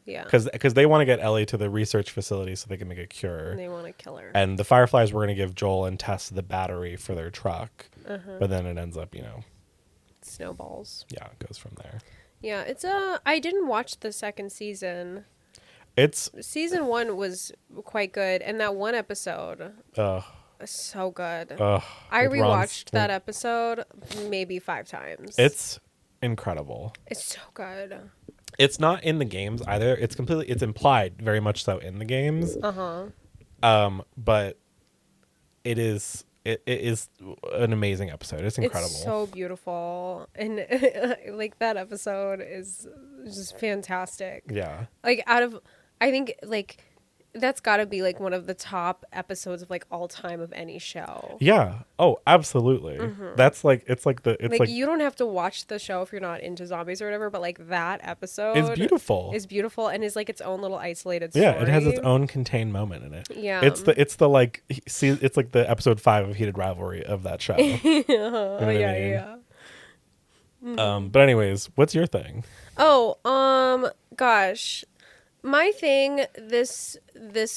Yeah.
Because they want to get Ellie to the research facility so they can make a cure.
And they want to kill her.
And the Fireflies were going to give Joel and Tess the battery for their truck. But then it ends up,
Snowballs.
yeah, it goes from there.
Yeah, I didn't watch the second season.
It's
Season 1 was quite good, and that one episode
uh
is so good. I
with Ron
rewatched that episode maybe 5 times.
It's incredible.
It's so good.
It's not in the games either. It's implied very much so in the games. But it is an amazing episode. It's incredible.
It's so beautiful, and like that episode is just fantastic.
Yeah.
Like I think like that's got to be like one of the top episodes of like all time of any show.
Yeah. Oh, absolutely. That's like it's like
You don't have to watch the show if you're not into zombies or whatever, but like that episode
it's beautiful.
Is beautiful and is like its own little isolated story.
Yeah, it has its own contained moment in it.
Yeah.
It's the like see it's like the episode 5 of Heated Rivalry of that show. You know what I mean?
Yeah.
But anyways, what's your thing?
Oh, gosh. My thing this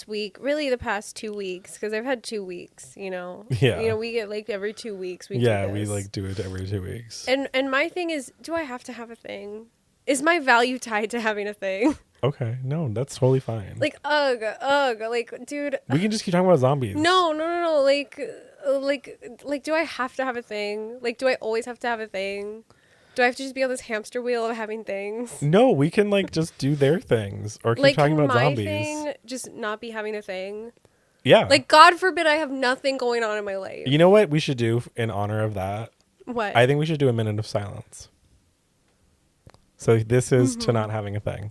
week, really the past 2 weeks, because I've had 2 weeks,
Yeah.
we get like every 2 weeks we
Yeah,
do
we
this.
like do it every 2 weeks.
And my thing is, do I have to have a thing? Is my value tied to having a thing?
Okay, no, that's totally fine.
Like, like, dude.
We can just keep talking about zombies.
No. Like, do I have to have a thing? Like, do I always have to have a thing? Do I have to just be on this hamster wheel of having things?
No, we can like just do their things or keep
Like,
talking
can
about
my
zombies.
thing just not be having a thing?
Yeah.
Like, God forbid I have nothing going on in my life.
You know what we should do in honor of that?
What?
I think we should do a minute of silence. So this is to not having a thing.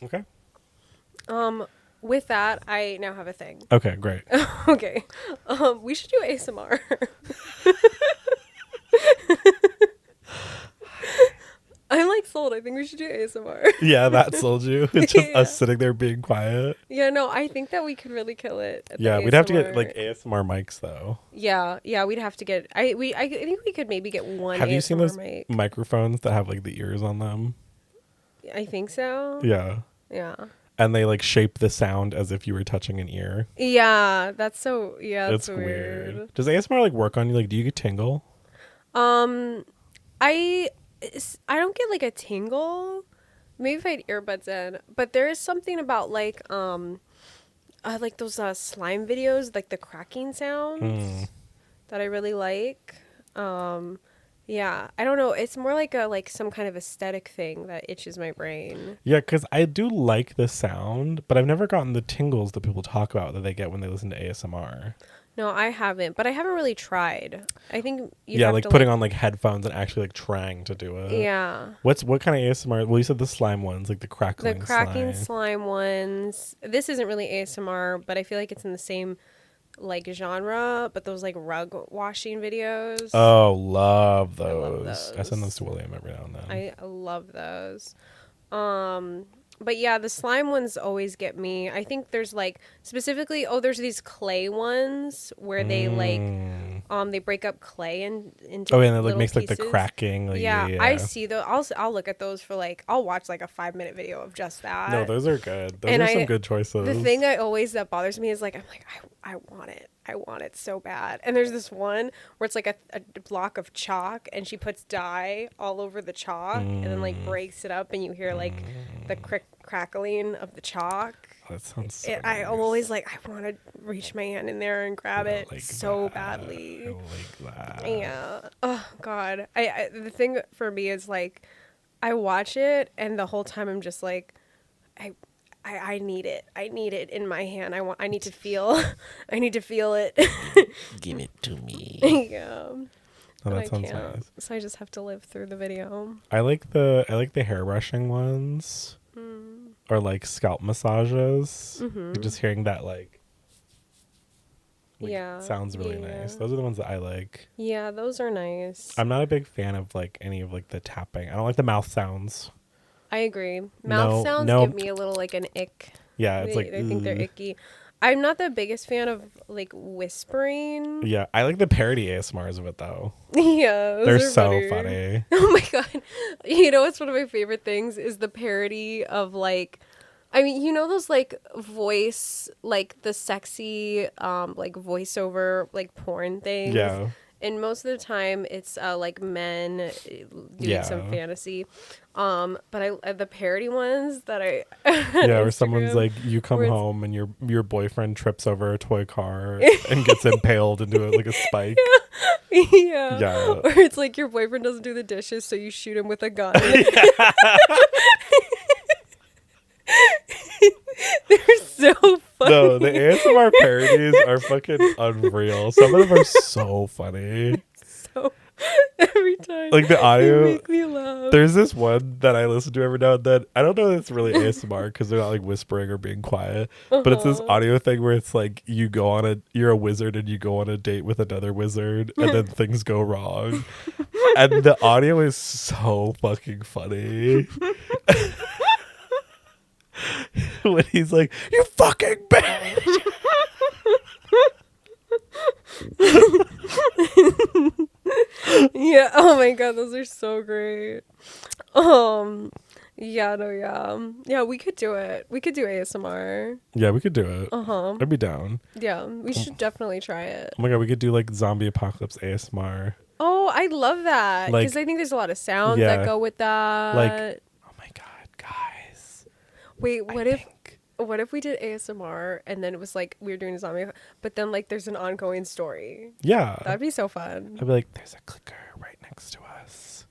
Okay.
With that, I now have a thing.
Okay, great.
Okay. We should do ASMR. I'm like sold. I think we should do ASMR.
Yeah, that sold you. It's just
Yeah.
us sitting there being quiet.
Yeah, no, I think that we could really kill it. At the
Yeah, we'd have to get
ASMR.
like ASMR mics though.
Yeah, we'd have to get. I think we could maybe get one.
Have
ASMR
you seen those
mic.
microphones that have like the ears on them?
I think so.
Yeah.
Yeah.
And they like shape the sound as if you were touching an ear.
Yeah, that's so. Yeah, that's
It's
weird.
weird. Does ASMR like work on you? Like, do you get tingle?
I don't get like a tingle. Maybe if I had earbuds in, but there is something about like like those slime videos, like the cracking sounds that I really like. Yeah, I don't know. It's more like some kind of aesthetic thing that itches my brain.
Yeah, because I do like the sound, but I've never gotten the tingles that people talk about that they get when they listen to ASMR.
No, I haven't, but I haven't really tried. I think you'd
Yeah,
have
like
to
putting on like headphones and actually like trying to do it.
Yeah.
What kind of ASMR? Well, you said the slime ones, like the
The
crackling
cracking
slime.
slime ones. This isn't really ASMR, but I feel like it's in the same like genre, but those like rug washing videos.
Oh, love
I love
those. I send those
those.
to William every now and then.
I love those. But yeah, the slime ones always get me. I think there's like specifically, there's these clay ones where they like they break up clay into
Oh, yeah, and it like
little
makes like the
pieces.
cracking. Like,
Yeah,
yeah.
I see those. I'll look at those for like I'll watch like a 5-minute video of just that.
No, those are good. Those
And
are some good choices.
The thing that bothers me is like I'm like I want it. I want it so bad. And there's this one where it's like a block of chalk and she puts dye all over the chalk and then like breaks it up and you hear like the crackling of the chalk.
That sounds so
I'm
nice.
always like I want to reach my hand in there and grab it
like
so
that.
badly.
I like that.
Yeah. Oh God. I the thing for me is like I watch it and the whole time I'm just like I need it. I need it in my hand. I need to feel I need to feel it.
Give it to me.
Yeah.
Oh,
But
that
I
sounds
can't.
nice.
So I just have to live through the video.
I like the hair brushing ones, or like scalp massages. Like, just hearing that like
Yeah.
sounds really nice. Those are the ones that I like.
Yeah, those are nice.
I'm not a big fan of like any of like the tapping. I don't like the mouth sounds.
I agree. Mouth sounds give me a little like an ick.
Yeah, it's like
I think they're icky. I'm not the biggest fan of like whispering.
Yeah, I like the parody ASMRs of it though.
Yeah,
They're so funny.
Oh my God. You know what's one of my favorite things is the parody of like I mean, you know those like voice like the sexy like voiceover like porn things?
Yeah.
And most of the time it's like men doing some fantasy. But the parody ones that I
yeah, where someone's like, you come home and your boyfriend trips over a toy car and gets impaled into it like a spike.
Yeah.
Yeah.
Or it's like your boyfriend doesn't do the dishes, so you shoot him with a gun. They're so funny.
No, the ASMR parodies are fucking unreal. Some of them are so funny.
So every time,
like the audio,
they make me laugh.
There's this one that I listen to every now and then. I don't know if it's really ASMR because they're not like whispering or being quiet, but it's this audio thing where it's like you're a wizard and you go on a date with another wizard and then things go wrong, and the audio is so fucking funny. When he's like, "You fucking bitch."
Yeah. Oh my God, those are so great. Yeah. No. Yeah. Yeah. We could do it. We could do ASMR.
Yeah, we could do it. I'd be down.
Yeah. We should definitely try it.
Oh my God, we could do like zombie apocalypse ASMR.
Oh, I love that because
Like,
I think there's a lot of sounds that go with that.
Like, oh my God, guys.
Wait, what if we did ASMR and then it was like we were doing a zombie, but then like there's an ongoing story?
Yeah.
That'd be so fun.
I'd be like, there's a clicker right next to us.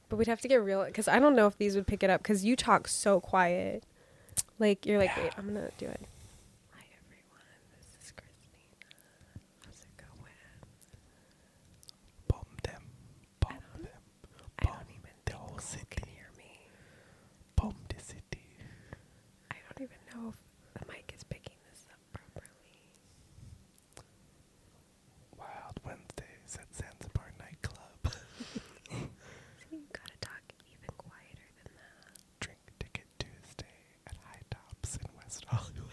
But we'd have to get real because I don't know if these would pick it up because you talk so quiet. Like you're like, wait, I'm gonna do it. Hi everyone, this is Christina. How's it going?
Bomb them.
I don't even know
whole
who
city.
can hear me.
Bomb the city.
I don't even know if the mic is picking this up properly.
Wild Wednesdays at Zanzibar nightclub.
So you gotta talk even quieter than that.
Drink Ticket Tuesday at High Tops in West Hollywood.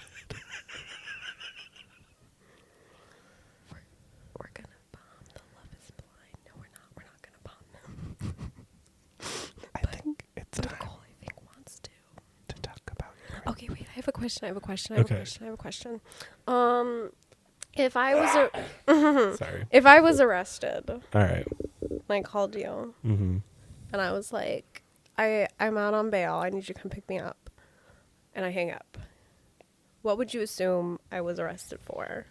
We're gonna bomb the Love is Blind. No, we're not. We're not gonna bomb them.
I think it's time
Kole, I think, wants to.
to talk about your
Okay, wait. I have a
Okay.
If I was
Sorry.
if I was arrested,
All right.
and I called you,
Mm-hmm.
and I was like, I'm out on bail. I need you to come pick me up, and I hang up. What would you assume I was arrested for?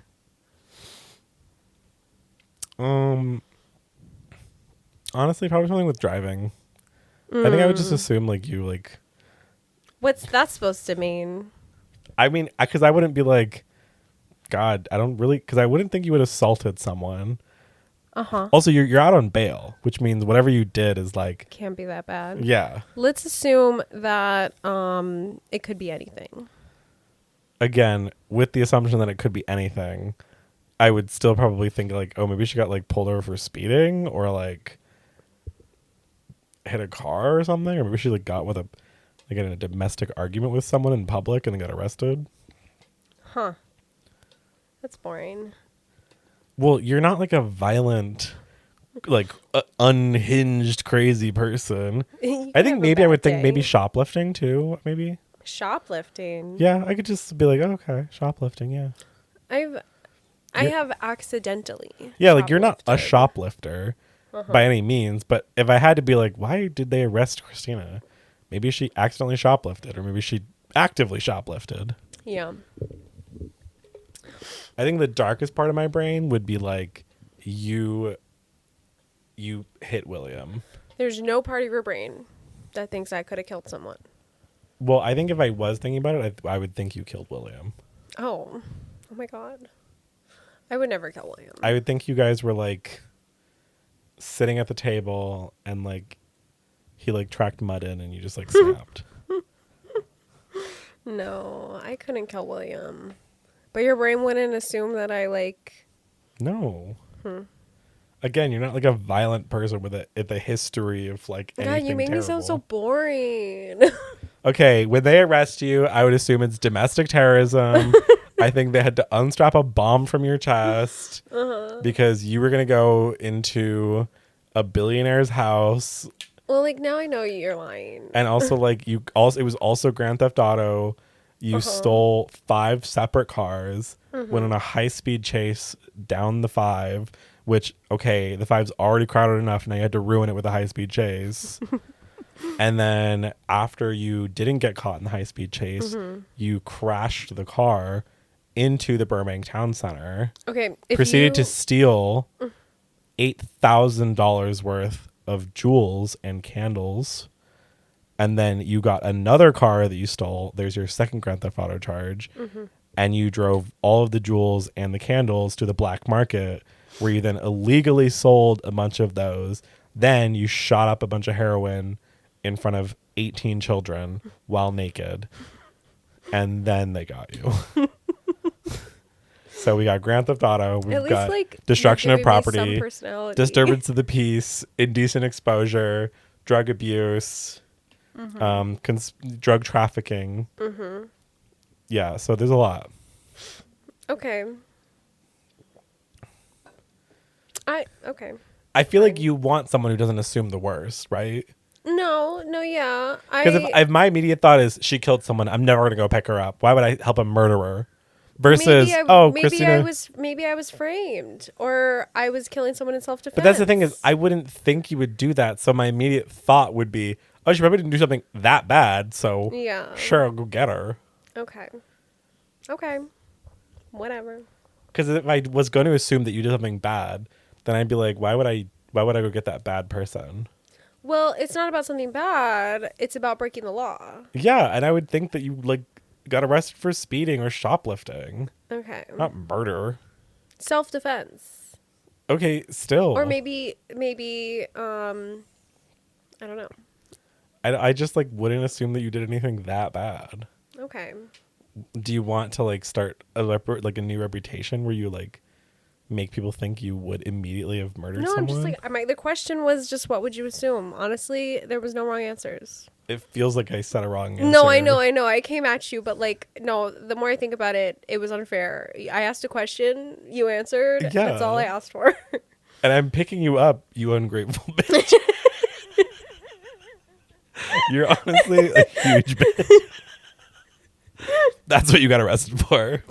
Honestly, probably something with driving. I think I would just assume like you like.
What's that supposed to mean?
I mean, because I wouldn't be like, God, I don't really, because I wouldn't think you would assaulted someone.
Uh-huh.
Also, you're out on bail, which means whatever you did is like,
Can't be that bad.
yeah.
Let's assume that it could be anything.
Again, with the assumption that it could be anything, I would still probably think like, oh, maybe she got like pulled over for speeding or like hit a car or something, or maybe she like got with a like in a domestic argument with someone in public and then got arrested.
Huh. That's boring.
Well, you're not like a violent, like unhinged, crazy person. I think maybe I would think maybe shoplifting too. Maybe
shoplifting.
Yeah, I could just be like, oh, okay, shoplifting. Yeah.
I have accidentally.
Yeah, like you're not a
shoplifted.
shoplifter by any means, but if I had to be like, why did they arrest Christina? Maybe she accidentally shoplifted, or maybe she actively shoplifted.
Yeah.
I think the darkest part of my brain would be like you hit William.
There's no part of your brain that thinks I could have killed someone.
Well, I think if I was thinking about it, I would think you killed William.
Oh my God. I would never kill William.
I would think you guys were like sitting at the table and like he like tracked mud in and you just like snapped.
No, I couldn't kill William. But your brain wouldn't assume that I like...
No. Again, you're not like a violent person with a history of like anything
God, you made
terrible.
me sound so boring.
Okay, when they arrest you, I would assume it's domestic terrorism. I think they had to unstrap a bomb from your chest because you were going to go into a billionaire's house.
Well, like now I know you're lying.
And also like it was also Grand Theft Auto. You stole 5 separate cars, went on a high-speed chase down the 5, which, okay, the 5's already crowded enough, now you had to ruin it with a high-speed chase. And then after you didn't get caught in the high-speed chase, you crashed the car into the Burbank Town Center.
Okay.
Proceeded to steal $8,000 worth of jewels and candles. And then you got another car that you stole. There's your second Grand Theft Auto charge. And you drove all of the jewels and the candles to the black market where you then illegally sold a bunch of those. Then you shot up a bunch of heroin in front of 18 children while naked. And then they got you. So we got Grand Theft Auto. We've got
like,
destruction of property,
disturbance
disturbance of the peace, indecent exposure, drug abuse, drug trafficking. Yeah, so there's a lot.
Okay. Okay.
I feel like you want someone who doesn't assume the worst, right?
No, yeah.
Because if my immediate thought is she killed someone, I'm never gonna go pick her up. Why would I help a murderer? Versus, Christina.
Maybe I was framed, or I was killing someone in self-defense.
But that's the thing is, I wouldn't think you would do that. So my immediate thought would be, oh, she probably didn't do something that bad. So
yeah,
sure, I'll go get her.
Okay, whatever.
Because if I was going to assume that you did something bad, then I'd be like, why would I go get that bad person?
Well, it's not about something bad. It's about breaking the law.
Yeah, and I would think that you like got arrested for speeding or shoplifting.
Okay.
Not murder.
Self-defense.
Okay, still.
Or maybe I don't know.
I just like wouldn't assume that you did anything that bad.
Okay.
Do you want to like start a new reputation where you like make people think you would immediately have murdered someone?
No, I'm just like the question was just what would you assume? Honestly, there was no wrong answers.
It feels like I said a wrong answer.
No, I know. I came at you, but like, no, the more I think about it, it was unfair. I asked a question, you answered. Yeah. That's all I asked for.
And I'm picking you up, you ungrateful bitch. You're honestly a huge bitch. That's what you got arrested for.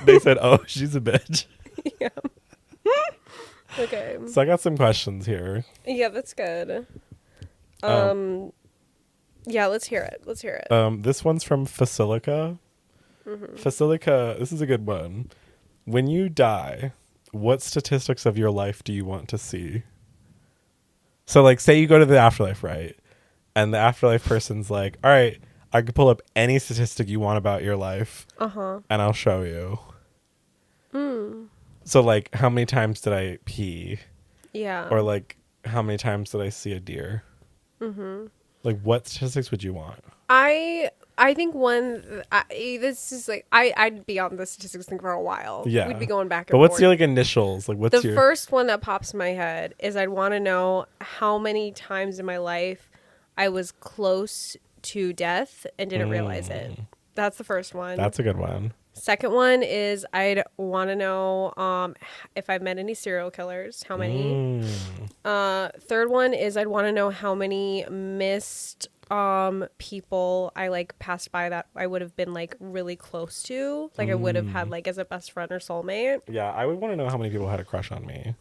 They said, "Oh, she's a bitch."
Yeah. Okay.
So I got some questions here.
Yeah, that's good. Yeah, let's hear it. Let's hear it.
This one's from Facilica. Facilica, this is a good one. When you die, what statistics of your life do you want to see? So, like, say you go to the afterlife, right? And the afterlife person's like, all right, I could pull up any statistic you want about your life, and I'll show you. So, like, how many times did I pee?
Yeah.
Or, like, how many times did I see a deer? Like, what statistics would you want?
I think this is like I'd be on the statistics thing for a while.
Yeah.
We'd be going back and
But what's
forth.
your, like, initials? Like, what's
The first one that pops in my head is I'd want to know how many times in my life I was close to death and didn't realize it. That's the first one.
That's a good one.
Second one is I'd want to know if I've met any serial killers, how many. Third one is I'd want to know how many missed people I like passed by that I would have been like really close to, like I would have had like as a best friend or soulmate.
Yeah, I would want to know how many people had a crush on me.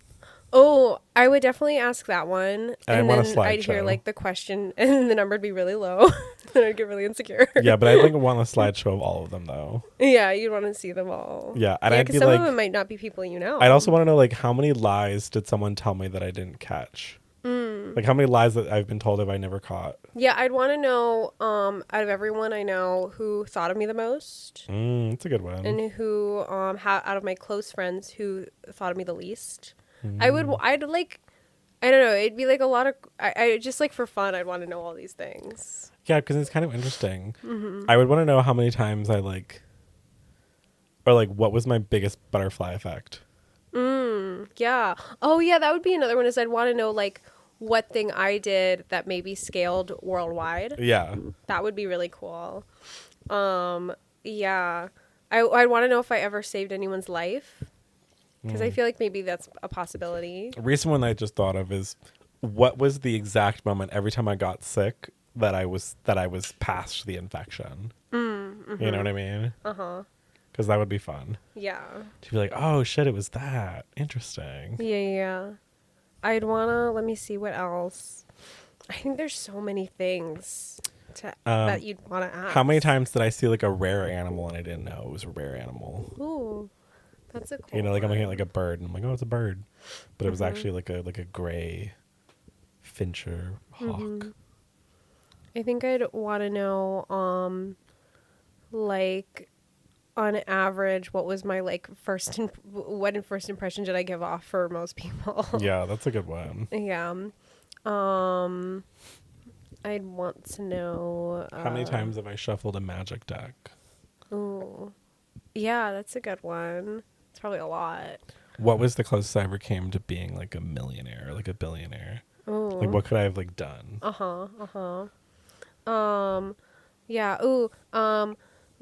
Oh, I would definitely ask that one,
And
then
I want a
I'd hear
slideshow.
like the question, and the number would be really low, and I'd get really insecure.
Yeah, but I think I want a slideshow of all of them, though.
Yeah, you'd want to see them all.
Yeah, and I'd be
some
like,
of them might not be people you know.
I'd also want to know, like, how many lies did someone tell me that I didn't catch? Like, how many lies that I've been told have I never caught?
Yeah, I'd want to know out of everyone I know who thought of me the most,
That's a good one.
and who out of my close friends wid thought of me the least. I'd like, I don't know, it'd be like a lot of I just like for fun I'd want to know all these things.
Yeah, because it's kind of interesting. I would want to know how many times I like, or like, what was my biggest butterfly effect?
Yeah. Oh yeah, that would be another one. Is I'd want to know like what thing I did that maybe scaled worldwide.
Yeah.
That would be really cool. Yeah. I'd want to know if I ever saved anyone's life, because I feel like maybe that's a possibility.
A recent one I just thought of is, what was the exact moment every time I got sick that I was past the infection? You know what I mean? Because that would be fun.
Yeah.
To be like, oh shit, it was that. Interesting.
Yeah. I'd wanna, let me see what else. I think there's so many things that you'd wanna ask.
How many times did I see like a rare animal and I didn't know it was a rare animal?
Ooh, that's a cool
You know, like I'm
one.
looking at like a bird and I'm like, oh, it's a bird, but it was actually like a gray fincher hawk.
I think I'd want to know, like, on average, what was my like first impression did I give off for most people?
Yeah, that's a good one.
Yeah. I'd want to know
How many times have I shuffled a magic deck?
Ooh. Yeah, that's a good one. It's probably a lot.
What was the closest I ever came to being like a millionaire or like a billionaire?
Ooh.
Like, what could I have like done?
Yeah. Ooh.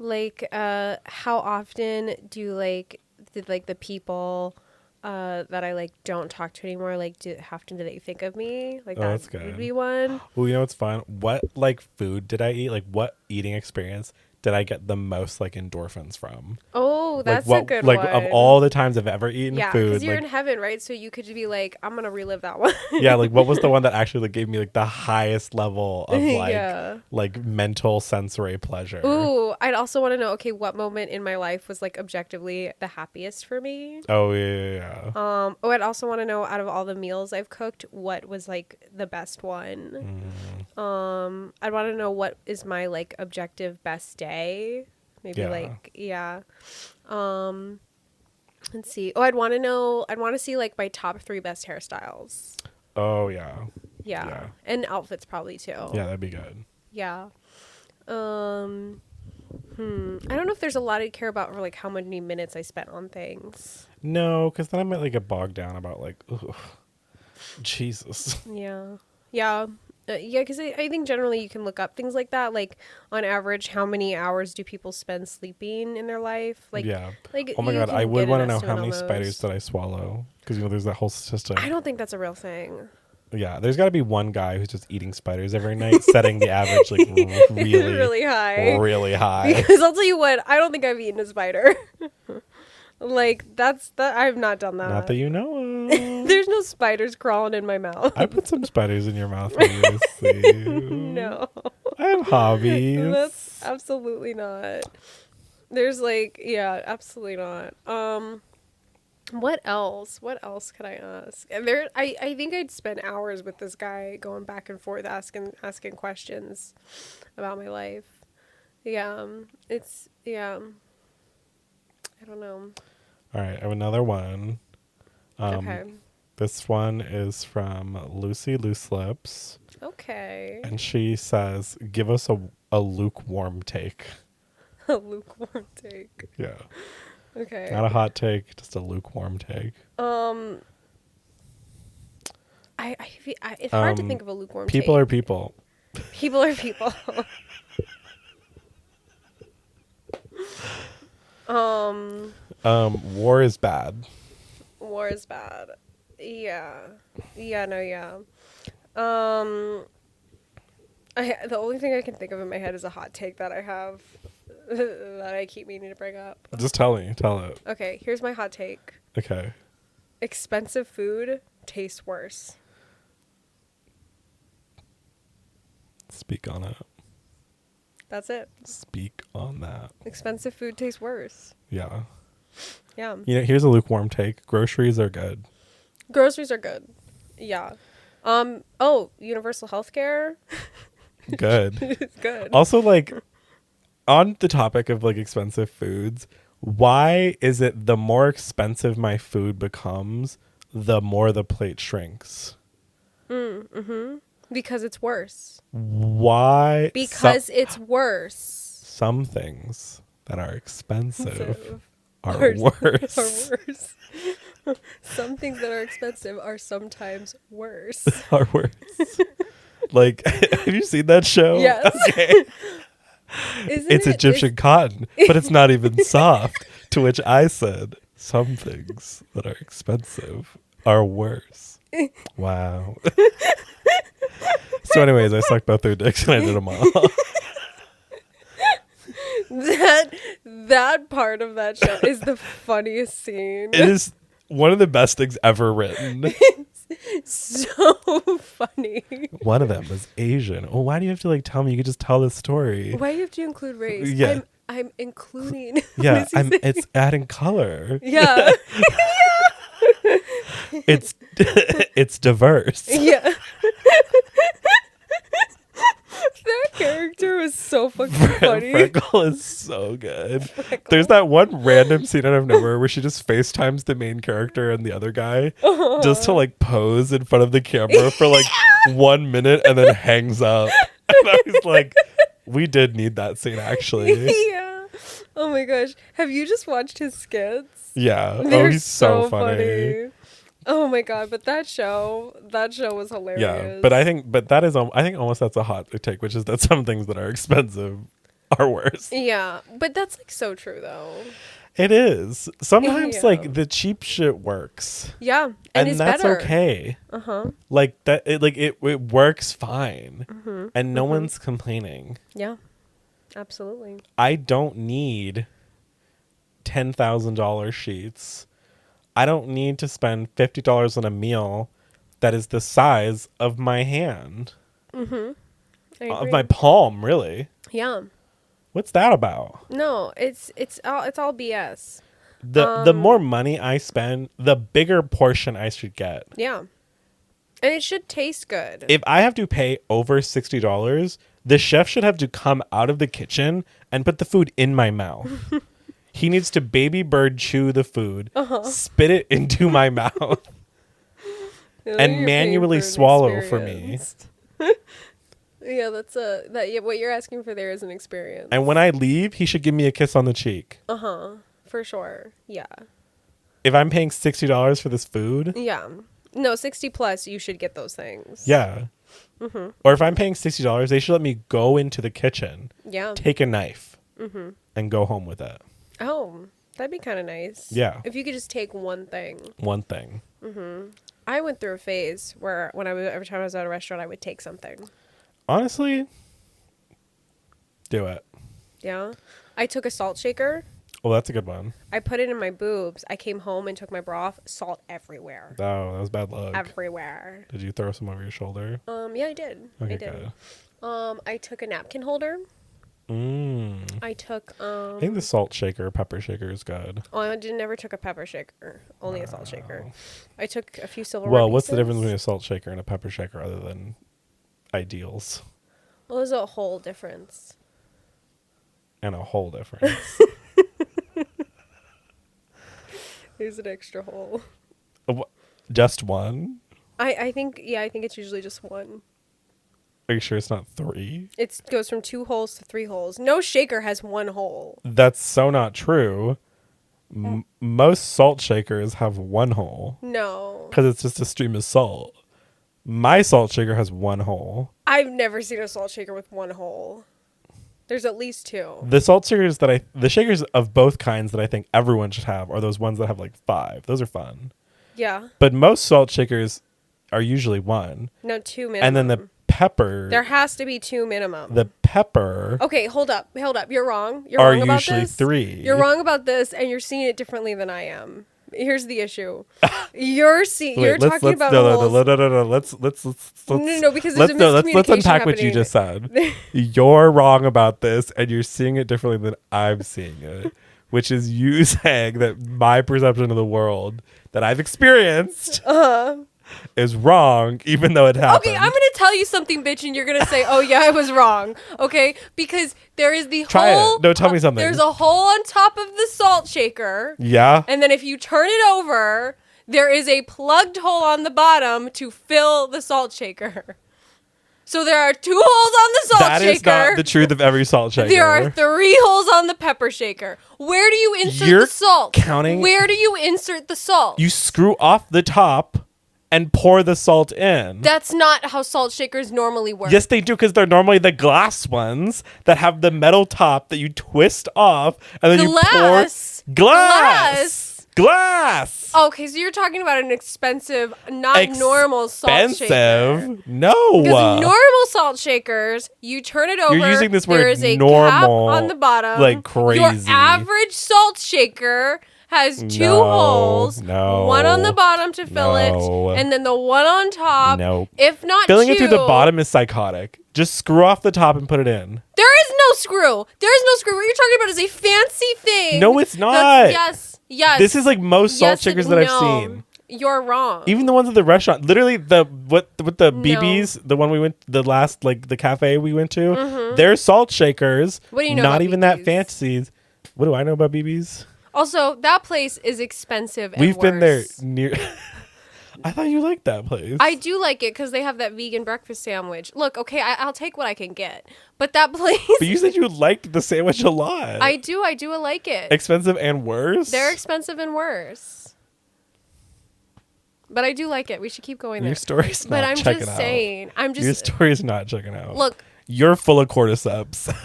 Like, how often did the people that I like don't talk to anymore, like, how often do they think of me? Like,
That's
that
good.
would be one.
Oh, you know what's fun? What like food did I eat? Like, what eating experience did I get the most like endorphins from?
Oh, that's
like,
a good
like
one.
of all the times I've ever eaten
yeah,
food,
because you're
like,
in heaven, right? So you could be like, I'm gonna relive that one.
yeah, like what was the one that actually like gave me like the highest level of like
Yeah.
like mental sensory pleasure?
Ooh, I'd also want to know, okay, what moment in my life was like objectively the happiest for me?
Oh yeah.
Oh, I'd also want to know, out of all the meals I've cooked, what was like the best one. I'd want to know what is my like objective best day. Maybe
Yeah.
like, yeah. Let's see. Oh, I'd want to see like my top 3 best hairstyles.
Oh yeah.
Yeah.
Yeah.
And outfits probably too.
Yeah, that'd be good.
Yeah. I don't know if there's a lot I care about for like how many minutes I spent on things.
No, because then I might like get bogged down about like, ugh, Jesus.
Yeah. Yeah. Yeah, because I think generally you can look up things like that. Like, on average, how many hours do people spend sleeping in their life? Like,
Yeah.
Like,
Oh my
you
god,
can
I would
get an
want to know how
estimate
many
on
spiders
those.
did I swallow? Because you know there's that whole statistic.
I don't think that's a real thing.
Yeah, there's got to be one guy who's just eating spiders every night, setting the average like really,
really high.
really high.
Because I'll tell you what, I don't think I've eaten a spider. Like that. I've not done that.
Not that you know of.
There's no spiders crawling in my mouth.
I put some spiders in your mouth previously.
No.
I have hobbies.
That's absolutely not. There's like, yeah, absolutely not. What else? What else could I ask? And I think I'd spend hours with this guy going back and forth asking questions about my life. Yeah. I don't know.
All right, I have another one.
Okay.
This one is from Lucy Loose Lips.
Okay.
And she says, give us a lukewarm take.
A lukewarm take.
Yeah.
Okay.
Not a hot take, just a lukewarm take.
It's hard to think of a lukewarm
people
take.
Are people.
People are people.
War is bad.
War is bad. Yeah. Yeah, no, yeah. The only thing I can think of in my head is a hot take that I have that I keep meaning to bring up.
Just tell it.
Okay, here's my hot take.
Okay.
Expensive food tastes worse.
Speak on it.
That's it.
Speak on that.
Expensive food tastes worse.
Yeah.
Yeah.
Here's a lukewarm take. Groceries are good.
Groceries are good. Yeah. Universal healthcare.
Good.
It's good.
Also, like, on the topic of like expensive foods, why is it the more expensive my food becomes, the more the plate shrinks?
Because it's worse.
Why?
Because it's worse.
Some things that are expensive are
Are
worse.
worse. Some things that are expensive are sometimes worse.
Are worse. Like, have you seen that show?
Yes.
Okay. It's Egyptian cotton, but it's not even soft. To which I said, some things that are expensive are worse. Wow. So anyways, I sucked both their dicks and I did them all.
That part of that show is the funniest scene.
It is one of the best things ever written.
So funny.
One of them was Asian. Oh, why do you have to like tell me? You could just tell the story.
Why do you have to include race?
Yeah.
I'm including.
Yeah, it's adding color.
Yeah.
It's diverse.
Yeah. That character was so fucking funny.
Freckle is so good. There's that one random scene out of nowhere where she just FaceTimes the main character and the other guy just to like pose in front of the camera for like 1 minute and then hangs up. And I was like, we did need that scene actually.
Yeah. Oh my gosh. Have you just watched his skits?
Yeah.
They're
He's so funny.
Oh my god, but that show was hilarious.
Yeah, but I think almost that's a hot take, which is that some things that are expensive are worse.
Yeah, but that's like so true though.
It is. Sometimes
Yeah.
like the cheap shit works.
Yeah, and it's
that's
better.
okay. Like that it works fine. And no one's complaining.
Yeah. Absolutely.
I don't need $10,000 sheets. I don't need to spend $50 on a meal that is the size of my hand. Of my palm, really.
Yeah.
What's that about?
No, it's all BS.
The more money I spend, the bigger portion I should get.
Yeah. And it should taste good.
If I have to pay over $60, the chef should have to come out of the kitchen and put the food in my mouth. He needs to baby bird chew the food, spit it into my mouth, and manually swallow for me.
Yeah, what you're asking for there is an experience.
And when I leave, he should give me a kiss on the cheek.
For sure. Yeah.
If I'm paying $60 for this food.
Yeah. No, 60 plus, you should get those things.
Yeah. Or if I'm paying $60, they should let me go into the kitchen.
Yeah.
Take a knife. And go home with it.
Oh, that'd be kind of nice.
Yeah.
If you could just take one thing.
One thing.
I went through a phase where every time I was at a restaurant, I would take something.
Honestly, do it.
Yeah. I took a salt shaker.
Well, that's a good one.
I put it in my boobs. I came home and took my bra off. Salt everywhere.
Oh, that was bad luck.
Everywhere.
Did you throw some over your shoulder?
Yeah, I did.
Okay,
I did.
good.
I took a napkin holder. I took
I think the salt shaker, pepper shaker is good.
Oh, I never took a pepper shaker. Only a salt shaker. I took a few silverware
Well,
pieces.
what's the difference between a salt shaker and a pepper shaker other than ideals?
Well, there's a whole difference.
And a whole difference.
There's an extra hole.
Just one?
I think it's usually just one.
Are you sure it's not 3?
It goes from 2 holes to 3 holes. No shaker has 1 hole.
That's so not true. Most salt shakers have 1 hole.
No.
Because it's just a stream of salt. My salt shaker has 1 hole.
I've never seen a salt shaker with 1 hole. There's at least 2.
The salt shakers the shakers of both kinds that I think everyone should have are those ones that have like 5. Those are fun.
Yeah.
But most salt shakers are usually 1.
No, 2 minimum.
And then the pepper.
There has to be 2 minimum.
The pepper.
Okay, hold up. You're wrong. You're
are
wrong about
usually
this.
3.
You're wrong about this, and you're seeing it differently than I am. Here's the issue. You're talking about holes.
No. Let's
No, because there's a miscommunication
let's unpack what you
happening.
just said. You're wrong about this, and you're seeing it differently than I'm seeing it, which is you saying that my perception of the world that I've experienced is wrong, even though it happened.
Okay, I'm gonna tell you something, bitch, and you're gonna say, "Oh yeah, I was wrong." Okay, because there is the
Try
hole.
it. No, tell me something.
There's a hole on top of the salt shaker.
Yeah.
And then if you turn it over, there is a plugged hole on the bottom to fill the salt shaker. So there are 2 holes on the salt shaker.
That is not the truth of every salt shaker.
There are 3 holes on the pepper shaker. Where do you insert the salt?
Counting.
Where do you insert the salt?
You screw off the top and pour the salt in.
That's not how salt shakers normally work.
Yes, they do, because they're normally the glass ones that have the metal top that you twist off and then you pour glass.
Okay, so you're talking about an expensive, not normal salt shaker.
Expensive? No.
Because normal salt shakers, you turn it over.
You're using this word
there is a
normal,
cap on the bottom.
like crazy.
Your average salt shaker has 2 holes.
No.
One on the bottom to fill it, and then the one on top.
Nope.
If not
Filling
2,
it through the bottom is psychotic. Just screw off the top and put it in.
There is no screw. There is no screw. What you're talking about is a fancy thing.
No, it's not.
Yes.
This is like most salt shakers that I've seen.
You're wrong.
Even the ones at the restaurant, literally with the BBs, the one we went, the last the cafe we went to, they're salt shakers.
What do you know
Not
about
even
BBs?
that fancy. What do I know about BBs?
Also, that place is expensive. And
We've been there
worse.
near. I thought you liked that place.
I do like it because they have that vegan breakfast sandwich. Look, okay, I'll take what I can get, but that place.
But you said you liked the sandwich a lot.
I do like it.
Expensive and worse.
They're expensive and worse. But I do like it. We should keep going there.
Your story's not
But I'm
checking
just
out.
saying.
Your story's not checking out.
Look.
You're full of cordyceps.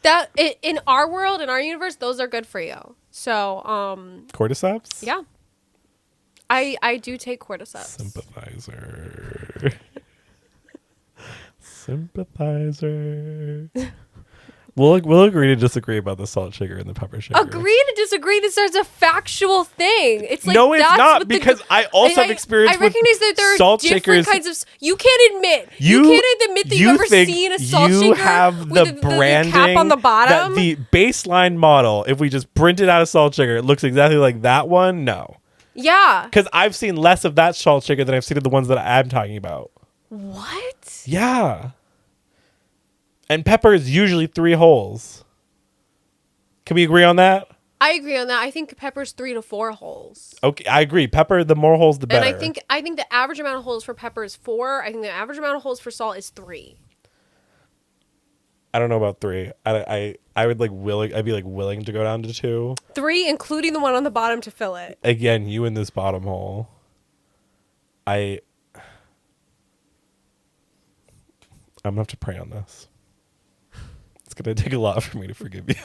That in our world, in our universe, those are good for you. So,
Cordyceps?
yeah. I do take cordyceps.
Sympathizer. Sympathizer. We'll agree to disagree about the salt shaker and the pepper shaker.
Agree to disagree. This is a factual thing. It's like
no, it's
that's
not
what
because I also have experience
I recognize that there are
salt
different
shakers.
kinds of. You can't admit. You can't admit that you've ever seen a salt shaker.
You have the
with
branding
the cap on the bottom.
That the baseline model. If we just printed out a salt shaker, it looks exactly like that one. No.
Yeah.
Because I've seen less of that salt shaker than I've seen of the ones that I'm talking about.
What?
Yeah. And pepper is usually 3 holes. Can we agree on that?
I agree on that. I think pepper's 3 to 4 holes.
Okay, I agree. Pepper, the more holes, the better.
And I think the average amount of holes for pepper is 4. I think the average amount of holes for salt is 3.
I don't know about 3. I would I'd be willing to go down to 2.
3, including the one on the bottom to fill it.
Again, you in this bottom hole. I'm gonna have to pray on this. It's gonna take a lot for me to forgive you.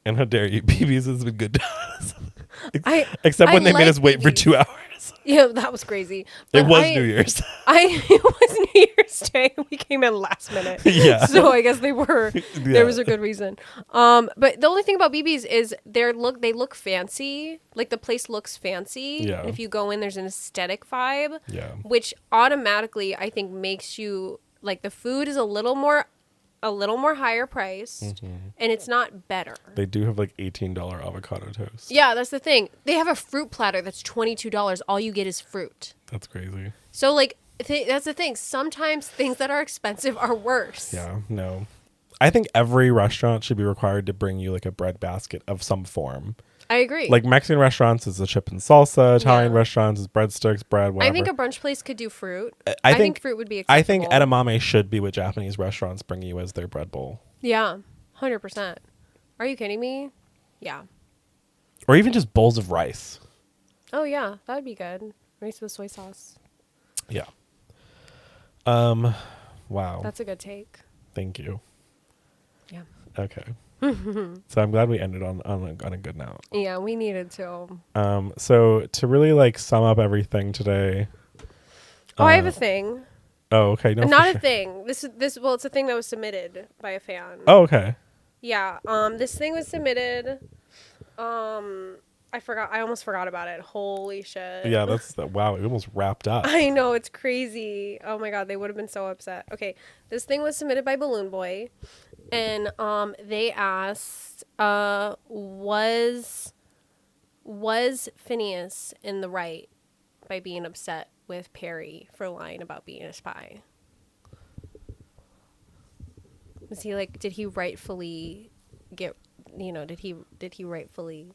And how dare you? BB's has been good to us.
I
When they made
like
us wait for
BB's.
2 hours.
Yeah, that was crazy.
It was New Year's.
It was New Year's Day. We came in last minute.
Yeah.
So I guess they were.
Yeah.
There was a good reason. But the only thing about BB's is they look fancy. Like the place looks fancy.
Yeah.
And if you go in, there's an aesthetic vibe.
Yeah.
Which automatically I think makes you like the food is a little more higher priced, and it's not better.
They do have like $18 avocado toast.
Yeah, that's the thing. They have a fruit platter that's $22. All you get is fruit.
That's crazy.
So, like, that's the thing. Sometimes things that are expensive are worse.
Yeah, no. I think every restaurant should be required to bring you like a bread basket of some form.
I agree.
Like Mexican restaurants is the chip and salsa. Italian restaurants is breadsticks, bread, whatever.
I think a brunch place could do fruit.
I think
fruit would be acceptable.
I think edamame should be what Japanese restaurants bring you as their bread bowl.
Yeah, 100%. Are you kidding me? Yeah.
Or even just bowls of rice.
Oh, yeah. That would be good. Rice with soy sauce.
Yeah. Wow.
That's a good take.
Thank you.
Yeah.
Okay. So I'm glad we ended on a good note.
Yeah, we needed to.
So to really like sum up everything today.
I have a thing.
Oh, okay. No,
Not
for
a
sure.
thing. Well, it's a thing that was submitted by a fan.
Oh, okay.
Yeah. This thing was submitted. I almost forgot about it. Holy shit.
Yeah, wow. It almost wrapped up.
I know, it's crazy. Oh my god, they would have been so upset. Okay, this thing was submitted by Balloon Boy, and they asked, was Phineas in the right by being upset with Perry for lying about being a spy? Was he like? Did he rightfully get? Did he rightfully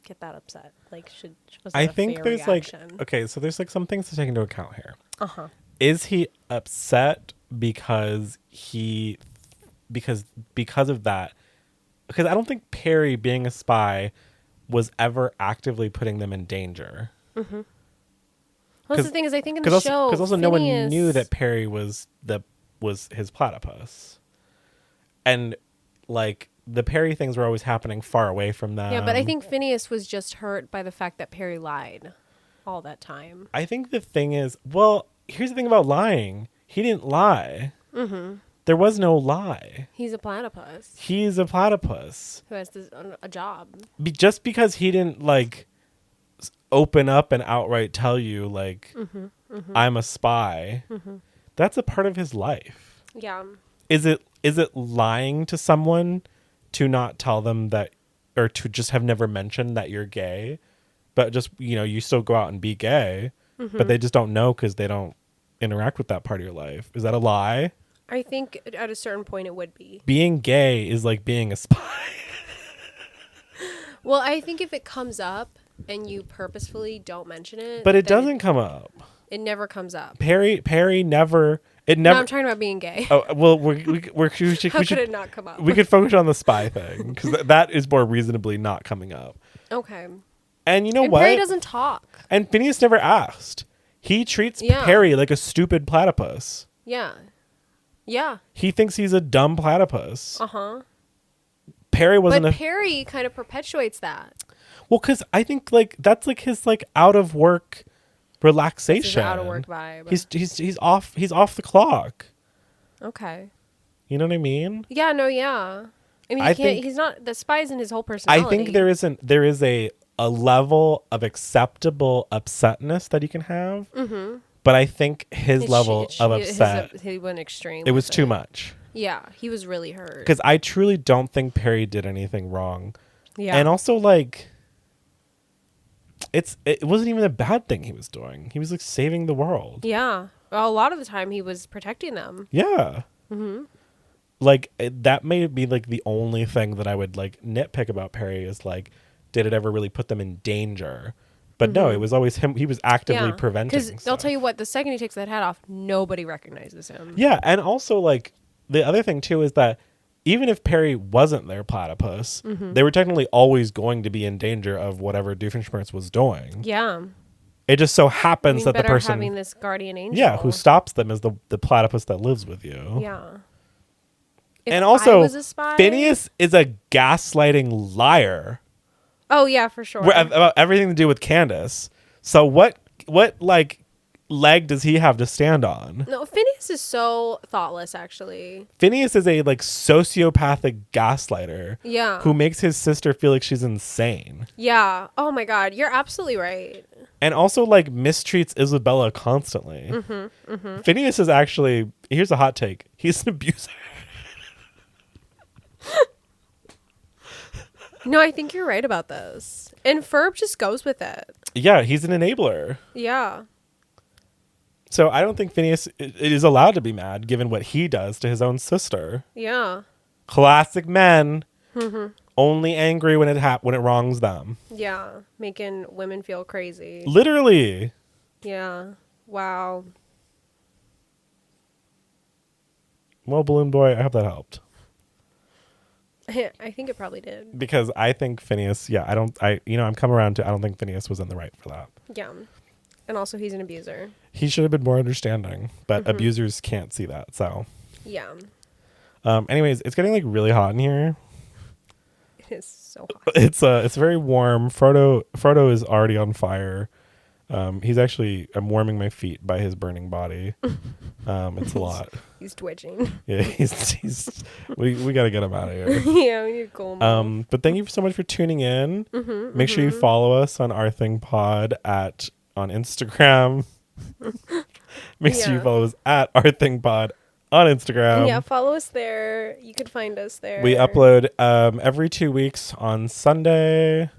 get that upset? Like, was that
I
a
think
fair
there's
reaction?
like, okay, so there's like some things to take into account here.
Uh-huh.
Is he upset because of that? Because I don't think Perry being a spy was ever actively putting them in danger.
Mm-hmm. Well, that's the thing is, I think in the show,
because also no one knew that Perry was his platypus, and like the Perry things were always happening far away from them.
Yeah, but I think Phineas was just hurt by the fact that Perry lied all that time.
I think the thing is, well, here's the thing about lying. He didn't lie. Mm-hmm. There was no lie.
He's a platypus.
He's a platypus
Who has a job.
Just because he didn't like open up and outright tell you like I'm a spy, that's a part of his life.
Yeah.
Is it lying to someone to not tell them that, or to just have never mentioned that you're gay, but just you still go out and be gay, but they just don't know because they don't interact with that part of your life? Is that a lie?
I think at a certain point it would be.
Being gay is like being a spy.
Well, I think if it comes up and you purposefully don't mention it,
But it doesn't come up.
It never comes up.
Perry never. It
No,
never.
I'm talking about being gay.
Oh well, we should.
How
we
could it
should.
not come up?
We could focus on the spy thing because that is more reasonably not coming up.
Okay.
And you know
And
what?
Perry doesn't talk.
And Phineas never asked. He treats
Yeah.
Perry like a stupid platypus.
Yeah. Yeah.
He thinks he's a dumb platypus.
Uh-huh.
Perry wasn't
But
a
Perry kind of perpetuates that.
well, because I think like that's like his like out of work relaxation.
Out of work vibe.
He's off the clock.
Okay.
You know what I mean?
Yeah, no, yeah. I mean,
I think-
he's not, the spy isn't his whole personality.
I think there is a level of acceptable upsetness that he can have. Mm-hmm. But I think his level of upset,
he went extreme.
it was
with
too much.
Yeah, he was really hurt.
Because I truly don't think Perry did anything wrong.
Yeah.
And also, like, it wasn't even a bad thing he was doing. He was, like, saving the world.
Yeah. Well, a lot of the time he was protecting them.
Yeah. Mm-hmm. Like, that may be, like, the only thing that I would, like, nitpick about Perry is, like, did it ever really put them in danger? But no, it was always him. He was actively preventing
Because I'll tell you what, the second he takes that hat off, nobody recognizes him.
Yeah, and also, like, the other thing, too, is that even if Perry wasn't their platypus, they were technically always going to be in danger of whatever Doofenshmirtz was doing.
Yeah.
It just so happens that the person...
having this guardian angel.
Yeah, who stops them is the platypus that lives with you.
Yeah. If
And
I
also,
was a spy.
Phineas is a gaslighting liar
Oh yeah, for sure.
about everything to do with Candace. So what like leg does he have to stand on?
No, Phineas is so thoughtless, actually.
Phineas is a like sociopathic gaslighter
Yeah.
who makes his sister feel like she's insane.
Yeah. Oh my God, you're absolutely right.
And also like mistreats Isabella constantly. Phineas is actually, here's a hot take. He's an abuser.
No, I think you're right about this. And Ferb just goes with it.
Yeah, he's an enabler.
Yeah.
So I don't think Phineas is allowed to be mad given what he does to his own sister.
Yeah.
Classic men. Only angry when it wrongs them.
Yeah. Making women feel crazy.
Literally.
Yeah. Wow.
Well, Balloon Boy, I hope that helped.
I think it probably did.
Because I think Phineas, I'm come around to, I don't think Phineas was in the right for that.
Yeah. And also, he's an abuser.
He should have been more understanding, but abusers can't see that. So,
Yeah.
anyways, it's getting like really hot in here.
It is so hot.
It's very warm. Frodo is already on fire. I'm warming my feet by his burning body. It's a lot.
He's twitching.
Yeah, we got to get him out of here.
Yeah, we need to cool him off.
But thank you so much for tuning in. Make sure you follow us on Our Thing Pod on Instagram. Make sure you follow us at Our Thing Pod on Instagram.
Yeah, follow us there. You can find us there.
We upload every 2 weeks on Sunday.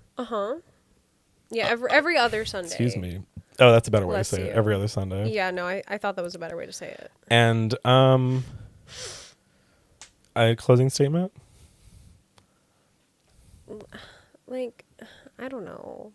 Yeah, every other Sunday.
Excuse me. Oh, that's a better way
Bless
to say
you.
it. Every other Sunday.
Yeah, no, I thought that was a better way to say it.
And a closing statement?
Like, I don't know.